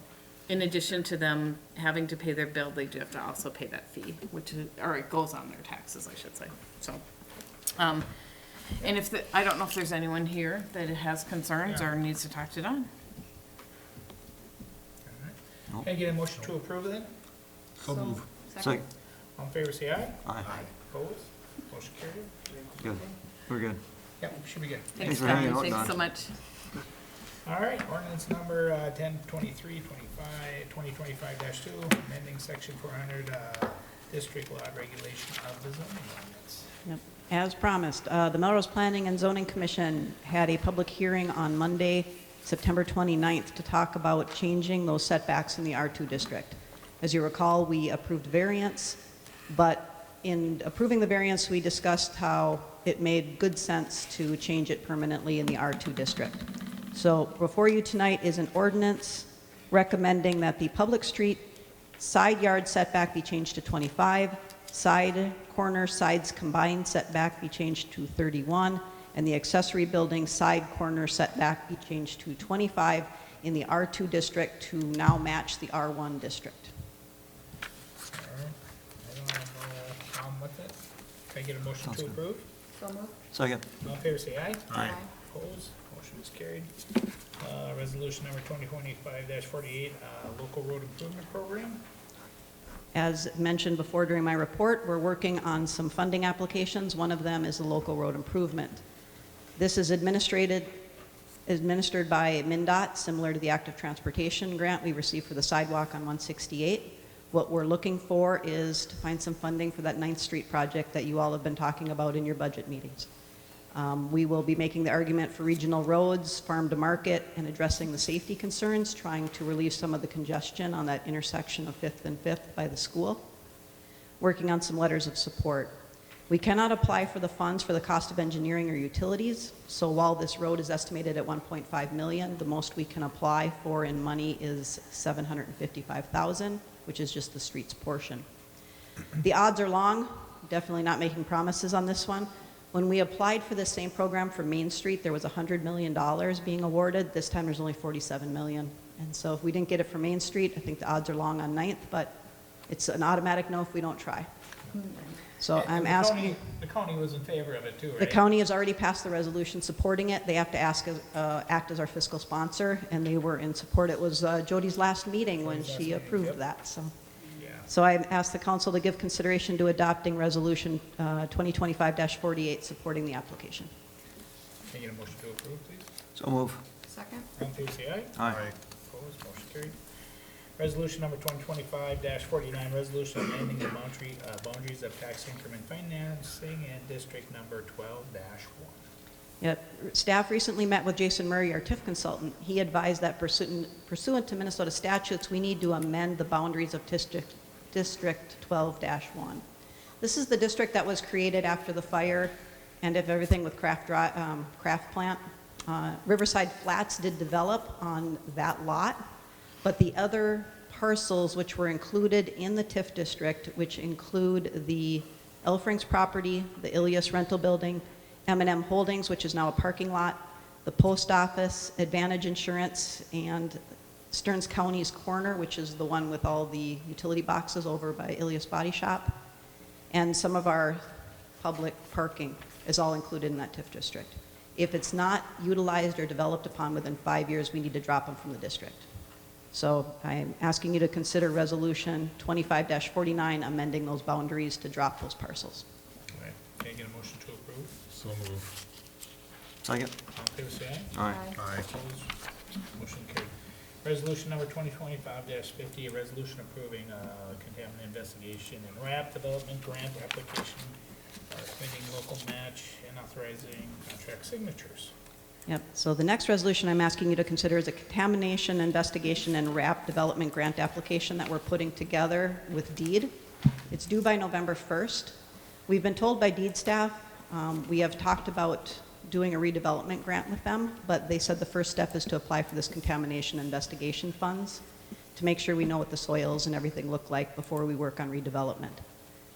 in addition to them having to pay their bill, they do have to also pay that fee, or it goes on their taxes, I should say. So, and I don't know if there's anyone here that has concerns or needs to talk to Don. Can I get a motion to approve then? So move. So, All in favor, say aye. aye, Opposed? Motion carried. good, we're good. Yep, should be good. Thanks, for hanging Don. out, Thanks Don. so much. All right, ordinance number 2025-2, amending section 400, district law regulation of the zoning ordinance. Yep. As promised, the Melrose Planning and Zoning Commission had a public hearing on Monday, September 29th, to talk about changing those setbacks in the R2 district. As you recall, we approved variance, but in approving the variance, we discussed how it made good sense to change it permanently in the R2 district. So before you tonight is an ordinance recommending that the public street side yard setback be changed to 25, sides combined setback be changed to 31, and the accessory building side corner setback be changed to 25 in the R2 district to now match the R1 district. All right, I don't have no problem with it. Can I get a motion Sounds to good. approve? So moved. Second, All in favor, say aye. Aye. Opposed? Motion is carried. Resolution number 2025-48, local road improvement program. As mentioned before during my report, we're working on some funding applications. One of them is the local road improvement. This is administered administered by MnDOT, similar to the active transportation grant we received for the sidewalk on 168. What we're looking for is to find some funding for that 9th Street project that you all have been talking about in your budget meetings. We will be making the argument for regional roads, farm to market, and addressing the safety concerns, trying to relieve some of the congestion on that intersection of 5th and 5th by the school. Working on some letters of support. We cannot apply for the funds for the cost of engineering or utilities, so while this road is estimated at 1.5 million, the most we can apply for in money is 755,000, which is just the streets portion. The odds are long, definitely not making promises on this one. When we applied for this same program for Main Street, there was $100 million being awarded. This time there's only 47 million. And so if we didn't get it for Main Street, I think the odds are long on 9th, but it's an automatic no if we don't try. So I'm And asking, the county was in favor of it too, right? the county has already passed the resolution supporting it. They have to act as our fiscal sponsor, and they were in support. It was Jody's last meeting when Jody's last she meeting, approved yep. that, so. Yeah. So I ask the council to give consideration to adopting resolution 2025-48, supporting the application. Can I get a motion to approve, please? So move. Second? All in favor, say aye. Aye. Opposed, motion carried. Resolution number 2025-49, resolution amending the boundaries of tax increment financing and district number 12-1. Yep. Staff recently met with Jason Murray, our TIF consultant. He advised that pursuant to Minnesota statutes, we need to amend the boundaries of District 12-1. This is the district that was created after the fire and of everything with Craft Plant. Riverside Flats did develop on that lot, but the other parcels which were included in the TIF district, which include the Elfrings property, the Ilias rental building, M&M Holdings, which is now a parking lot, the post office, Advantage Insurance, and Stearns County's Corner, which is the one with all the utility boxes over by Ilias Body Shop, and some of our public parking is all included in that TIF district. If it's not utilized or developed upon within 5 years, we need to drop them from the district. So I'm asking you to consider resolution 25-49, amending those boundaries to drop those parcels. All right, can I get a motion to approve? So move. Second. All in favor, say aye. Aye. Aye. Opposed, motion carried. Resolution number 2025-50, a resolution approving contaminant investigation and RAP development grant application, committing local match and authorizing contract signatures. Yep, so the next resolution I'm asking you to consider is a contamination investigation and RAP development grant application that we're putting together with DEED. It's due by November 1st. We've been told by DEED staff, we have talked about doing a redevelopment grant with them, but they said the first step is to apply for this contamination investigation funds to make sure we know what the soils and everything look like before we work on redevelopment.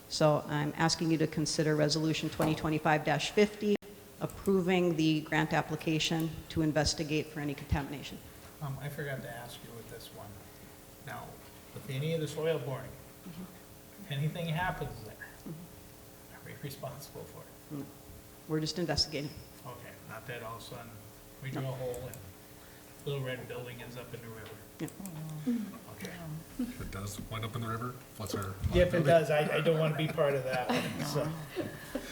So I'm asking you to consider resolution 2025-50, approving the grant application to investigate for any contamination. I forgot to ask you with this one. Now, with any of the soil boring, if anything happens there, are we responsible for it? We're just investigating. Okay, not that all of a sudden we drill a hole and Little Red Building ends up in the river. Yep. Okay. If it does wind up in the river, what's our? If it does, I don't want to be part of that one, so.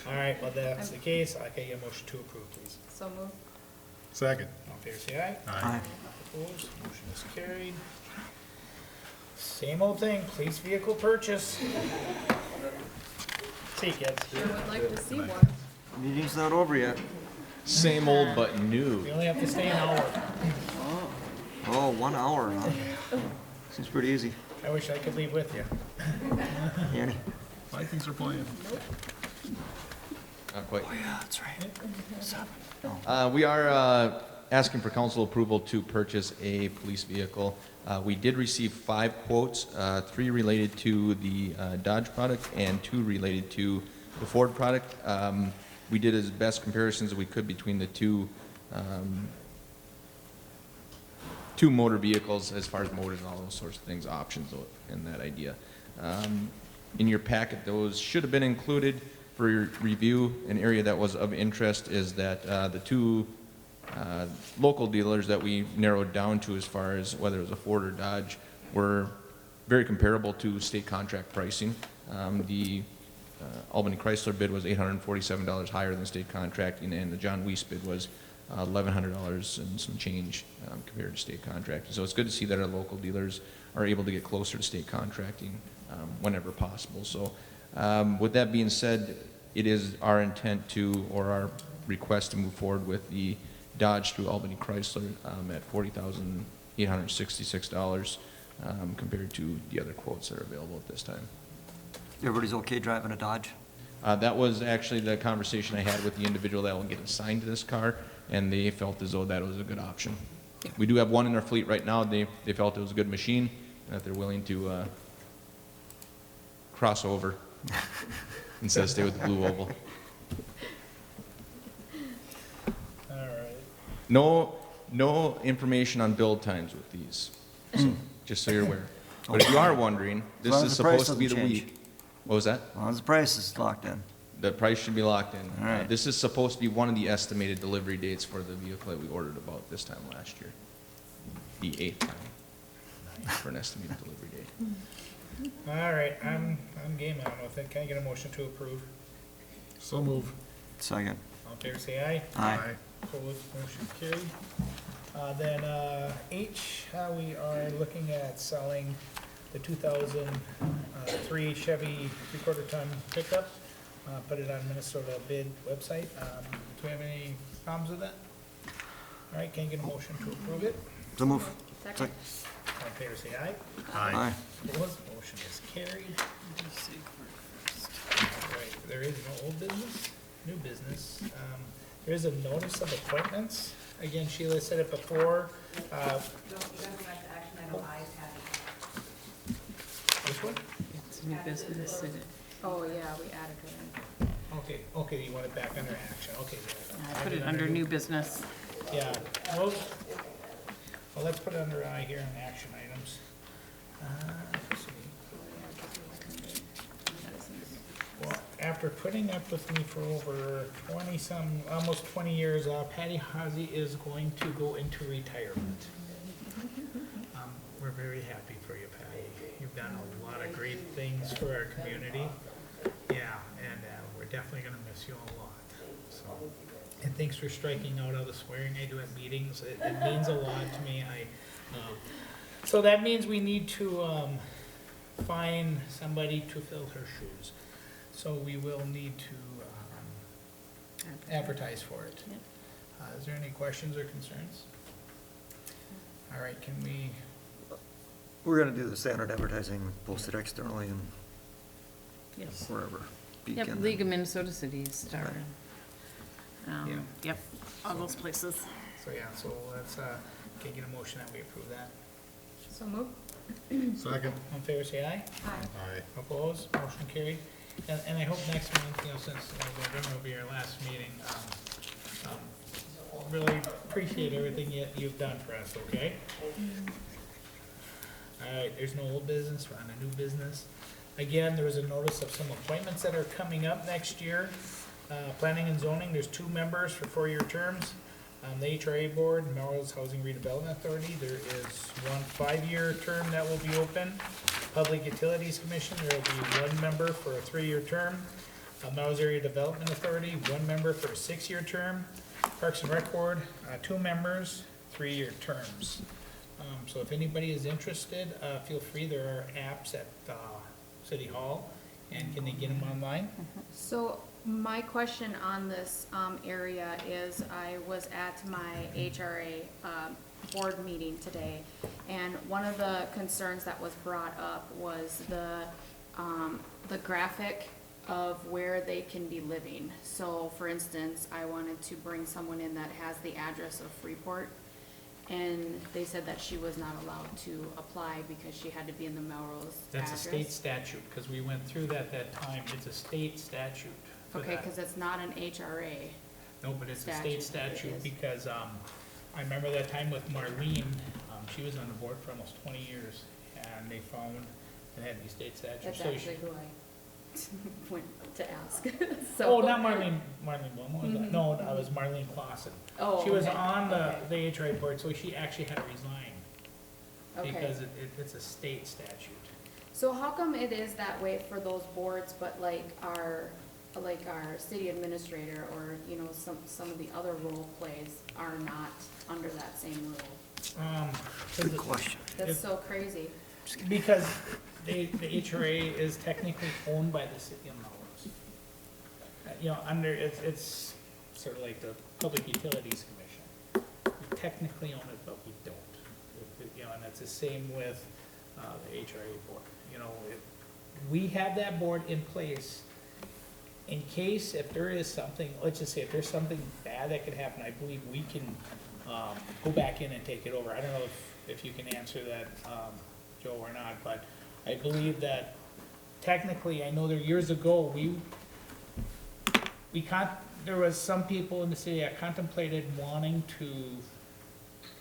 All right, well, that's the case. I can get a motion to approve, please. So moved. Second. All in favor, say aye. Aye. Opposed, motion is carried. Same old thing, police vehicle purchase. See you, kids. Sure would like to see one. Meeting's not over yet. Same old but new. We only have to stay an hour. Oh, 1 hour, huh? Seems pretty easy. I wish I could leave with you. Annie? Vikings are playing. Not quite. Yeah, that's right. We are asking for council approval to purchase a police vehicle. We did receive 5 quotes, 3 related to the Dodge product and 2 related to the Ford product. We did as best comparisons as we could between the two motor vehicles as far as motors and all those sorts of things, options and that idea. In your packet, those should have been included for your review. An area that was of interest is that the 2 local dealers that we narrowed down to as far as whether it was a Ford or Dodge were very comparable to state contract pricing. The Albany Chrysler bid was $847 higher than state contract, and the John Weiss bid was $1,100 and some change compared to state contracting. So it's good to see that our local dealers are able to get closer to state contracting whenever possible. So with that being said, it is our intent to, or our request to move forward with the Dodge through Albany Chrysler at $40,866 compared to the other quotes that are available at this time. Everybody's okay driving a Dodge? That was actually the conversation I had with the individual that will get assigned to this car, and they felt as though that was a good option. We do have one in our fleet right now. They felt it was a good machine, and that they're willing to cross over instead of stay with the blue oval. All right. No information on build times with these, so, just so you're aware. But if you are wondering, As long this as is the price supposed to be the doesn't change. week. What was that? As long as the price is locked in. The price should be locked in. All right. This is supposed to be one of the estimated delivery dates for the vehicle that we ordered about this time last year. The 8th time for an estimated delivery date. All right, I'm game on with it. Can I get a motion to approve? So move. Second. All in favor, say aye. Aye. Opposed, motion carried. Then H, we are looking at selling the 2003 Chevy three-quarter ton pickup. Put it on Minnesota bid website. Do we have any problems with that? All right, can I get a motion to approve it? So move. Second. All in favor, say aye. Aye. Opposed, motion is carried. All right, there is no old business, new business. There is a notice of appointments. Again, Sheila said it before. Which one? It's new business, and Oh, yeah, we added her in. Okay, you want it back under action, okay. I put it under new business. Yeah, well, let's put it under here in action items. Let's see. Well, after putting up with me for over 20-some, almost 20 years, Patty Hazy is going to go into retirement. We're very happy for you, Patty. You've done a lot of great things for our community. Yeah, and we're definitely gonna miss you a lot, so. And thanks for striking out all the swearing I do at meetings. It means a lot to me. So that means we need to, find somebody to fill her shoes. So we will need to, advertise for it. Is there any questions or concerns? All right, can we, We're gonna do the standard advertising, post it externally and Yes. wherever. Yep, Beacon. League of Minnesota Cities, Star. Yeah. Yep, all those places. so yeah, so let's, can I get a motion that we approve that? So move. Second. All in favor, say aye. Aye. Aye. Opposed, motion carried. And I hope next month, since November will be our last meeting, really appreciate everything you've done for us, okay? All right, there's no old business, we're on a new business. Again, there was a notice of some appointments that are coming up next year. Planning and zoning, there's 2 members for 4-year terms. The HRA board, Melrose Housing Redevelopment Authority, there is 1 5-year term that will be open. Public Utilities Commission, there will be 1 member for a 3-year term. Melrose Area Development Authority, 1 member for a 6-year term. Parks and Rec Board, 2 members, 3-year terms. So if anybody is interested, feel free, there are apps at City Hall, and can they get them online? So my question on this area is, I was at my HRA board meeting today, and one of the concerns that was brought up was the graphic of where they can be living. So for instance, I wanted to bring someone in that has the address of Freeport, and they said that she was not allowed to apply because she had to be in the Melrose That's a address. state statute, because we went through that time, it's a state statute for Okay, that. because it's not an HRA. No, but it's a state statute, it statute, is. because, I remember that time with Marlene, she was on the board for almost 20 years, and they found it had to be state statute. That's So she- actually who I went to ask. Oh, So. not Marlene Blum, was that? No, it was Marlene Clausen. Oh, She was okay, on okay. the HRA board, so she actually had to resign, Okay. because it's a state statute. So how come it is that way for those boards, but like our like our city administrator or, you know, some of the other role plays are not under that same rule? Good question. That's so crazy. Because the HRA is technically owned by the city of Melrose. You know, it's sort of like the Public Utilities Commission. We technically own it, but we don't. You know, and it's the same with the HRA board. You know, we have that board in place in case if there is something, let's just say if there's something bad that could happen, I believe we can go back in and take it over. I don't know if you can answer that, Joe, or not, but I believe that technically, I know there years ago, there was some people in the city that contemplated wanting to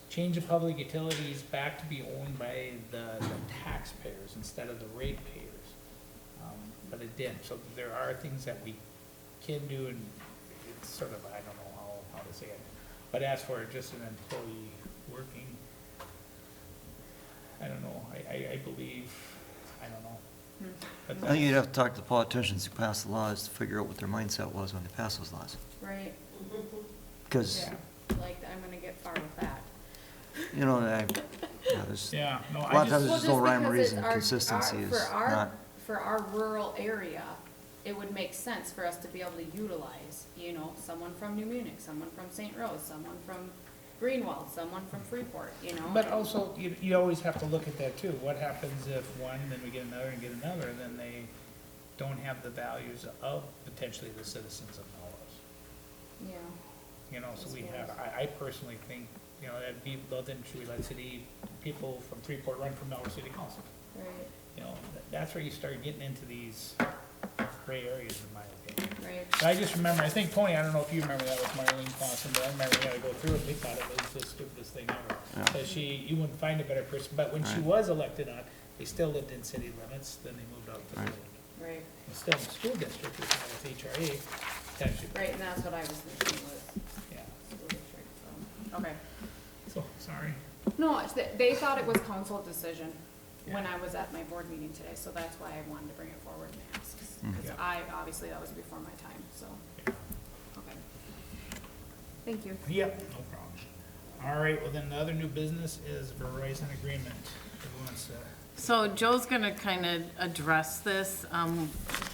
change the public utilities back to be owned by the taxpayers instead of the ratepayers. But it didn't, so there are things that we can do, and it's sort of, I don't know how to say it. But as for just an employee working, I don't know, I believe, I don't know. But I think you'd have to talk to the politicians who passed the laws to figure out what their mindset was when they passed those laws. Right, Because, yeah, like, I'm gonna get far with that. you know, there's, Yeah, no, a lot I of times just, there's just no rhyme or because reason. it's our- Consistency is for not, our rural area, it would make sense for us to be able to utilize, you know, someone from New Munich, someone from St. Rose, someone from Greenwald, someone from Freeport, you know? but also, you always have to look at that too. What happens if one, then we get another and get another, and then they don't have the values of potentially the citizens of Melrose? Yeah, You know, so we have, I personally think, you know, that'd be, well, then should we let city people from Freeport run for Melrose City Council? right, You know, that's where you start getting into these gray areas, in my opinion. right. But I just remember, I think, Tony, I don't know if you remember that with Marlene Clausen, but I remember we had to go through it, we thought it was the stupidest thing ever. Yeah. Because you wouldn't find a better person, but when she Right. was elected on, they still lived in city limits, then they moved out to the Right. village. Right, And still in the school district, which now with HRA, potentially, right, and that's what I was thinking was yeah. school district, so, okay. So, sorry. No, they thought it was council decision when I was at my board meeting today, so that's why I wanted to bring it forward and ask. Because Yeah. obviously that was before my time, so, Yeah. okay. Thank you. Yep, no problem. All right, well then the other new business is Verizon agreement. Who wants to? So Joe's gonna kind of address this.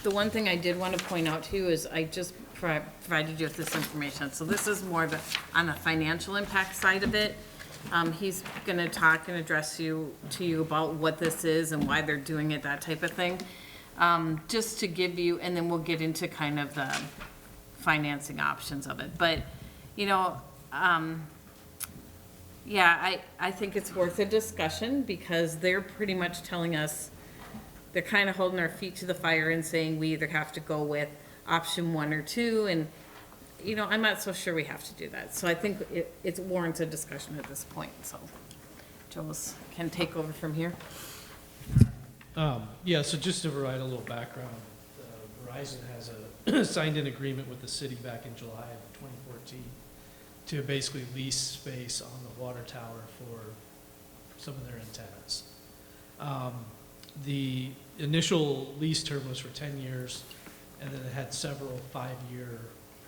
The one thing I did want to point out to you is I just provided you with this information. So this is more on the financial impact side of it. He's gonna talk and address to you about what this is and why they're doing it, that type of thing. Just to give you, and then we'll get into kind of the financing options of it. But, you know, yeah, I think it's worth a discussion because they're pretty much telling us, they're kind of holding our feet to the fire and saying we either have to go with option 1 or 2, and, you know, I'm not so sure we have to do that. So I think it warrants a discussion at this point, so Joe's can take over from here. Yeah, so just to provide a little background, Verizon has a signed an agreement with the city back in July of 2014 to basically lease space on the water tower for some of their antennas. The initial lease term was for 10 years, and then it had several 5-year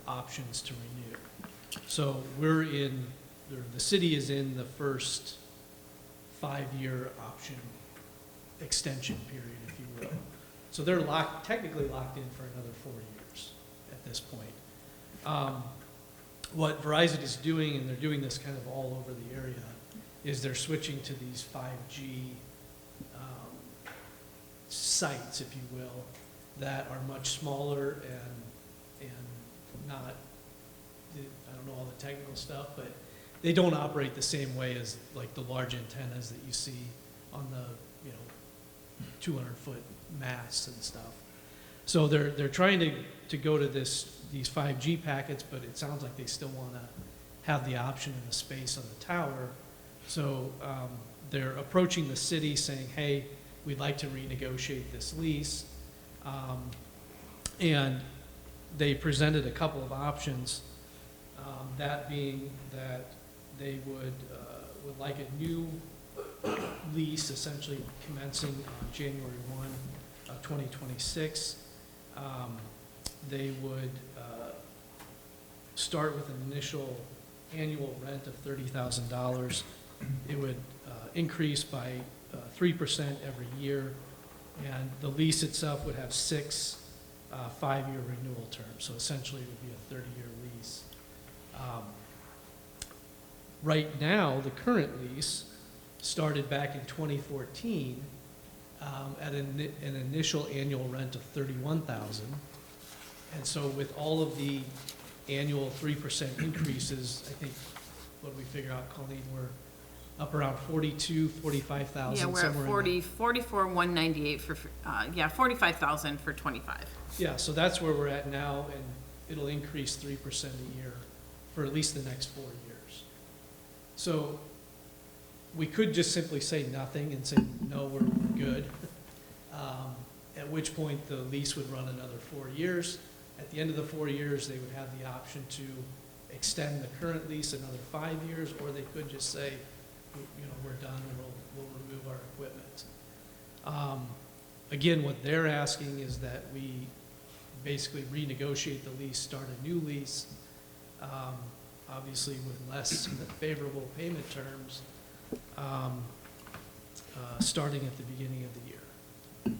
options to renew. So the city is in the first 5-year option extension period, if you will. So they're technically locked in for another 4 years at this point. What Verizon is doing, and they're doing this kind of all over the area, is they're switching to these 5G sites, if you will, that are much smaller and not, I don't know all the technical stuff, but they don't operate the same way as like the large antennas that you see on the, 200-foot masts and stuff. So they're trying to go to these 5G packets, but it sounds like they still want to have the option and the space on the tower. So they're approaching the city saying, hey, we'd like to renegotiate this lease. And they presented a couple of options, that being that they would like a new lease essentially commencing on January 1 of 2026. they would start with an initial annual rent of $30,000. It would increase by 3% every year, and the lease itself would have 6 5-year renewal terms. So essentially, it would be a 30-year lease. Right now, the current lease started back in 2014 at an initial annual rent of $31,000. And so with all of the annual 3% increases, I think, what did we figure out, Colleen, we're up around 42, 45,000. Yeah, we're at somewhere in 40, 44,198 for, 45,000 for 25. Yeah, so that's where we're at now, and it'll increase 3% a year for at least the next 4 years. So we could just simply say nothing and say, no, we're good. At which point the lease would run another 4 years. At the end of the 4 years, they would have the option to extend the current lease another 5 years, or they could just say, you know, we're done and we'll remove our equipment. Again, what they're asking is that we basically renegotiate the lease, start a new lease, obviously with less favorable payment terms, starting at the beginning of the year. And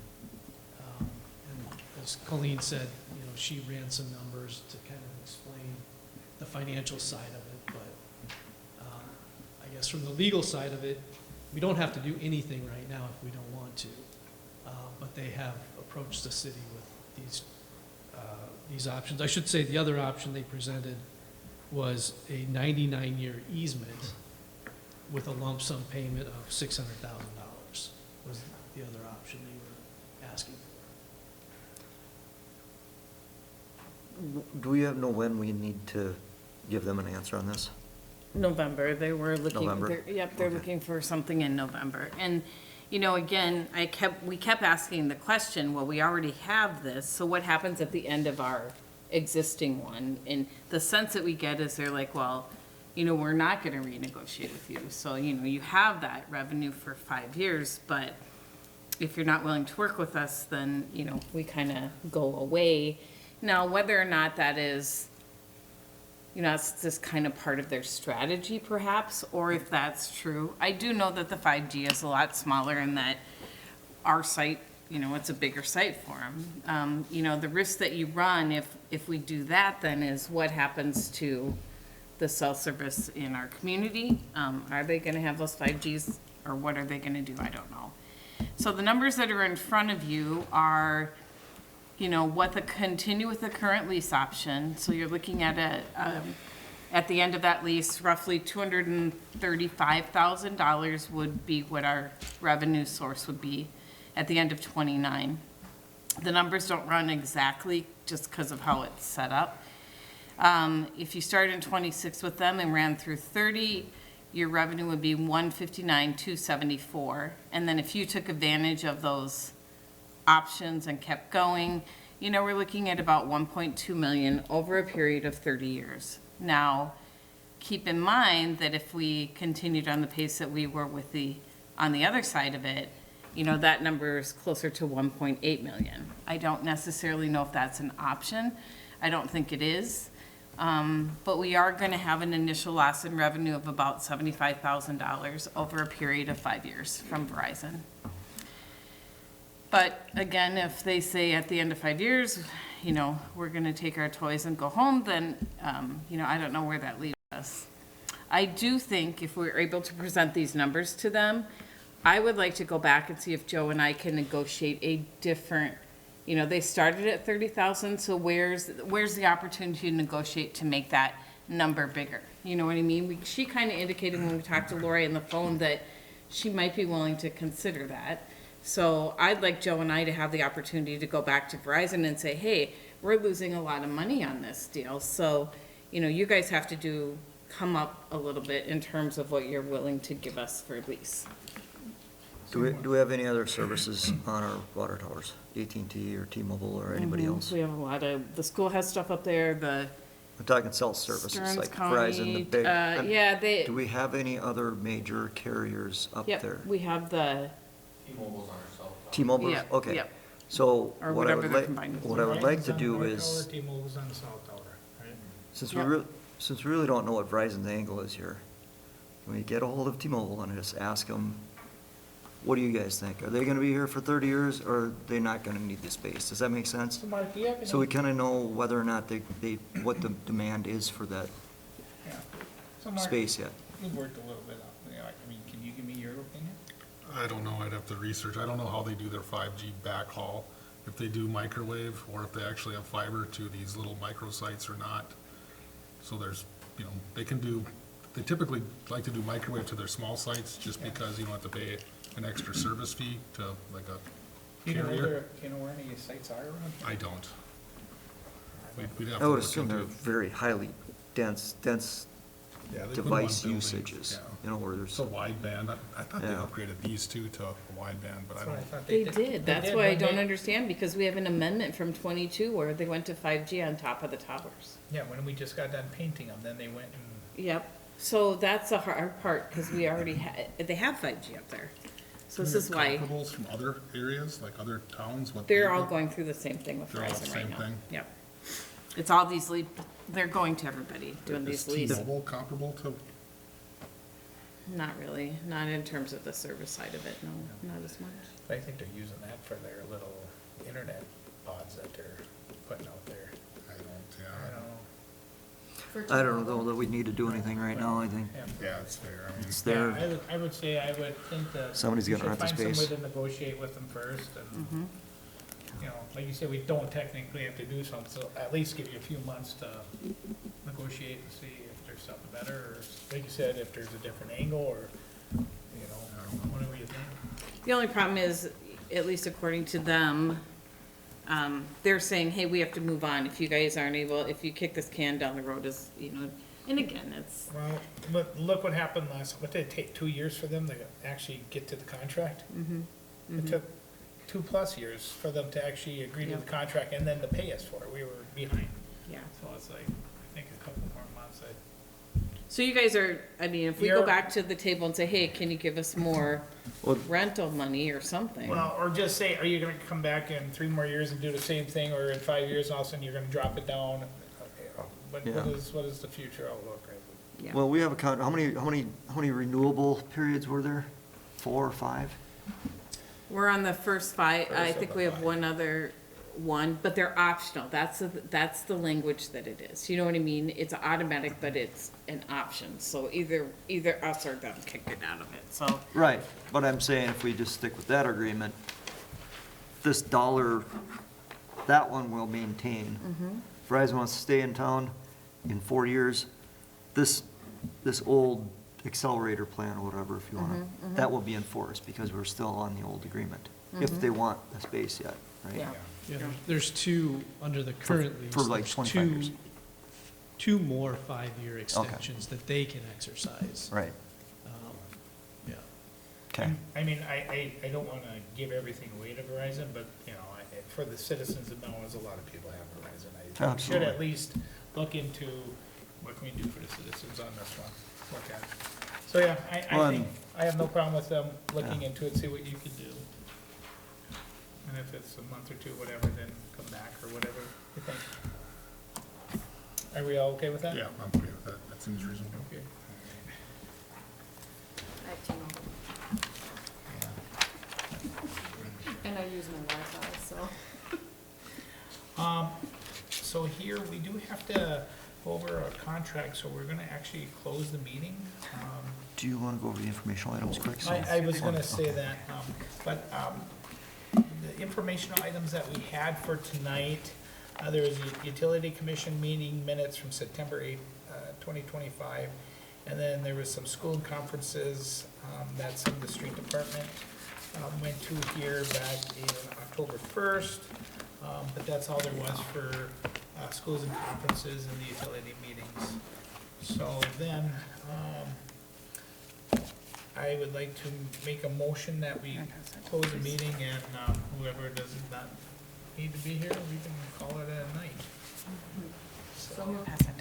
as Colleen said, you know, she ran some numbers to kind of explain the financial side of it, but I guess from the legal side of it, we don't have to do anything right now if we don't want to. But they have approached the city with these options. I should say the other option they presented was a 99-year easement with a lump sum payment of $600,000 was the other option they were asking for. Do we know when we need to give them an answer on this? November, they were looking, November? they're Okay. looking for something in November. And, you know, again, we kept asking the question, well, we already have this, so what happens at the end of our existing one? And the sense that we get is they're like, well, you know, we're not gonna renegotiate with you. So, you know, you have that revenue for 5 years, but if you're not willing to work with us, then, you know, we kind of go away. Now, whether or not that is, you know, it's just kind of part of their strategy perhaps, or if that's true. I do know that the 5G is a lot smaller and that our site, you know, it's a bigger site for them. You know, the risk that you run if we do that then is what happens to the cell service in our community. Are they gonna have those 5Gs or what are they gonna do? I don't know. So the numbers that are in front of you are, you know, what the continue with the current lease option. So you're looking at at the end of that lease, roughly $235,000 would be what our revenue source would be at the end of 29. The numbers don't run exactly just because of how it's set up. If you started in 26 with them and ran through 30, your revenue would be $159,274. And then if you took advantage of those options and kept going, you know, we're looking at about 1.2 million over a period of 30 years. Now, keep in mind that if we continued on the pace that we were with on the other side of it, you know, that number is closer to 1.8 million. I don't necessarily know if that's an option. I don't think it is. But we are going to have an initial loss in revenue of about $75,000 over a period of 5 years from Verizon. But again, if they say at the end of 5 years, you know, we're going to take our toys and go home, then, you know, I don't know where that leaves us. I do think if we're able to present these numbers to them, I would like to go back and see if Joe and I can negotiate a different, you know, they started at 30,000, so where's the opportunity to negotiate to make that number bigger? You know what I mean? She kind of indicated when we talked to Lori on the phone that she might be willing to consider that. So I'd like Joe and I to have the opportunity to go back to Verizon and say, hey, we're losing a lot of money on this deal. So, you know, you guys have to come up a little bit in terms of what you're willing to give us for lease. Do we have any other services on our water towers? AT&T or T-Mobile or anybody else? We have a lot of, the school has stuff up there, I'm talking cell services, Stearns like County, Verizon, the big. yeah, Do we have any other major carriers up there? Yep, we have the, T-Mobile's on our cell phone. T-Mobile? Yep, Okay. yep. So Or what I whatever would they're like, combined with. what I would like to Verizon's on do North is, Tower, T-Mobile's on South Tower, right? since Yep. since we really don't know what Verizon's angle is here, can we get a hold of T-Mobile and just ask them, what do you guys think? Are they gonna be here for 30 years, or are they not gonna need the space? Does that make sense? So Mark, do you have any? So we kinda know whether or not what the demand is for that Yeah. So Mark, space yet. you've worked a little bit on, I mean, can you give me your opinion? I don't know, I'd have to research, I don't know how they do their 5G backhaul, if they do microwave, or if they actually have fiber to these little microsites or not. So there's, you know, they typically like to do microwave to their small sites, just because you don't have to pay an extra service fee to like a Do you know carrier. where any sites are around? I don't. We'd have I to would look assume they're into- very highly dense Yeah, they put them on device buildings, usages, yeah. you know, where there's, It's a wideband. I thought they Yeah. upgraded these two to a wideband, but I That's what I don't. thought They did, that's did why I when don't they- understand, because we have an amendment from 22 where they went to 5G on top of the towers. Yeah, when we just got done painting them, then they went and, Yep, so that's the hard part, because we already they have 5G up there. So this is why, Comparables from other areas, like other towns, what. they're they all do? going through the same thing with They're all the Verizon right same now. thing? Yep. It's all these they're going to everybody, doing Is these leases. T-Mobile comparable to, Not really, not in terms of the service side of it, no, not as much. I think they're using that for their little internet pods that they're putting out there. I don't, I yeah, don't For I don't T-Mobile. know that we need to do anything right now, I think know. yeah, it's fair, I mean. it's Yeah, there. I would say, I would think that. Somebody's we gonna rent the should find space. some way to negotiate with them first, and, you know, like you said, we don't technically have to do something, so at least give you a few months to negotiate and see if there's something better, or, like you said, if there's a different angle, or, you know, whatever you think. The only problem is, at least according to them, they're saying, hey, we have to move on. If you guys aren't able, if you kick this can down the road, is, you know, and again, it's, Well, but look what happened what did it take, 2 years for them to actually get to the contract? It took 2+ years for them to actually agree to the Yep. contract and then to pay us for it, we were behind. yeah. So it's like, I think a couple more months, So you guys are, I mean, if we go You're- back to the table and say, hey, can you give us more Well, rental money or something? Well, or just say, are you gonna come back in 3 more years and do the same thing, or in 5 years, and all of a sudden you're gonna drop it down? What Yeah. what is the future outlook? Yeah. Well, we have how many renewable periods were there? 4 or 5? We're on the first 5, I First think of we the have 5. one other one, but they're optional. That's the language that it is. You know what I mean? It's automatic, but it's an option. So either us or them kick it out of it, so. Right, but I'm saying if we just stick with that agreement, this dollar, that one will maintain. Verizon wants to stay in town in 4 years, this old accelerator plan or whatever, if you wanna, that will be enforced because we're still on the old agreement. If they want the space yet, right? Yeah. Yeah, there's two, under the current lease. for like there's 25 years. Two more 5-year extensions that they can exercise. Right, Yeah. okay. I mean, I don't wanna give everything away to Verizon, but, you know, for the citizens of Melrose, a lot of people have Verizon. I should Absolutely. at least look into what can we do for the citizens on this one, look at it. So, yeah, Well, I think, I have no problem with them looking Yeah. into it, see what you could do. And if it's a month or two, whatever, then come back or whatever you think. Are we all okay with that? Yeah, I'm okay with that, that seems reasonable. Okay. I have T-Mobile, and I use my Wi-Fi, so. So here, we do have to go over a contract, so we're gonna actually close the meeting. Do you wanna go over the informational items quick? I was gonna say that, but the informational items that we had for tonight, there was a utility commission meeting minutes from September 8th, 2025, and then there was some school conferences that some of the street department went to here back in October 1st, but that's all there was for schools and conferences and the utility meetings. So then, I would like to make a motion that we close the meeting and whoever does not need to be here, we can call it a night. So moved. Pass it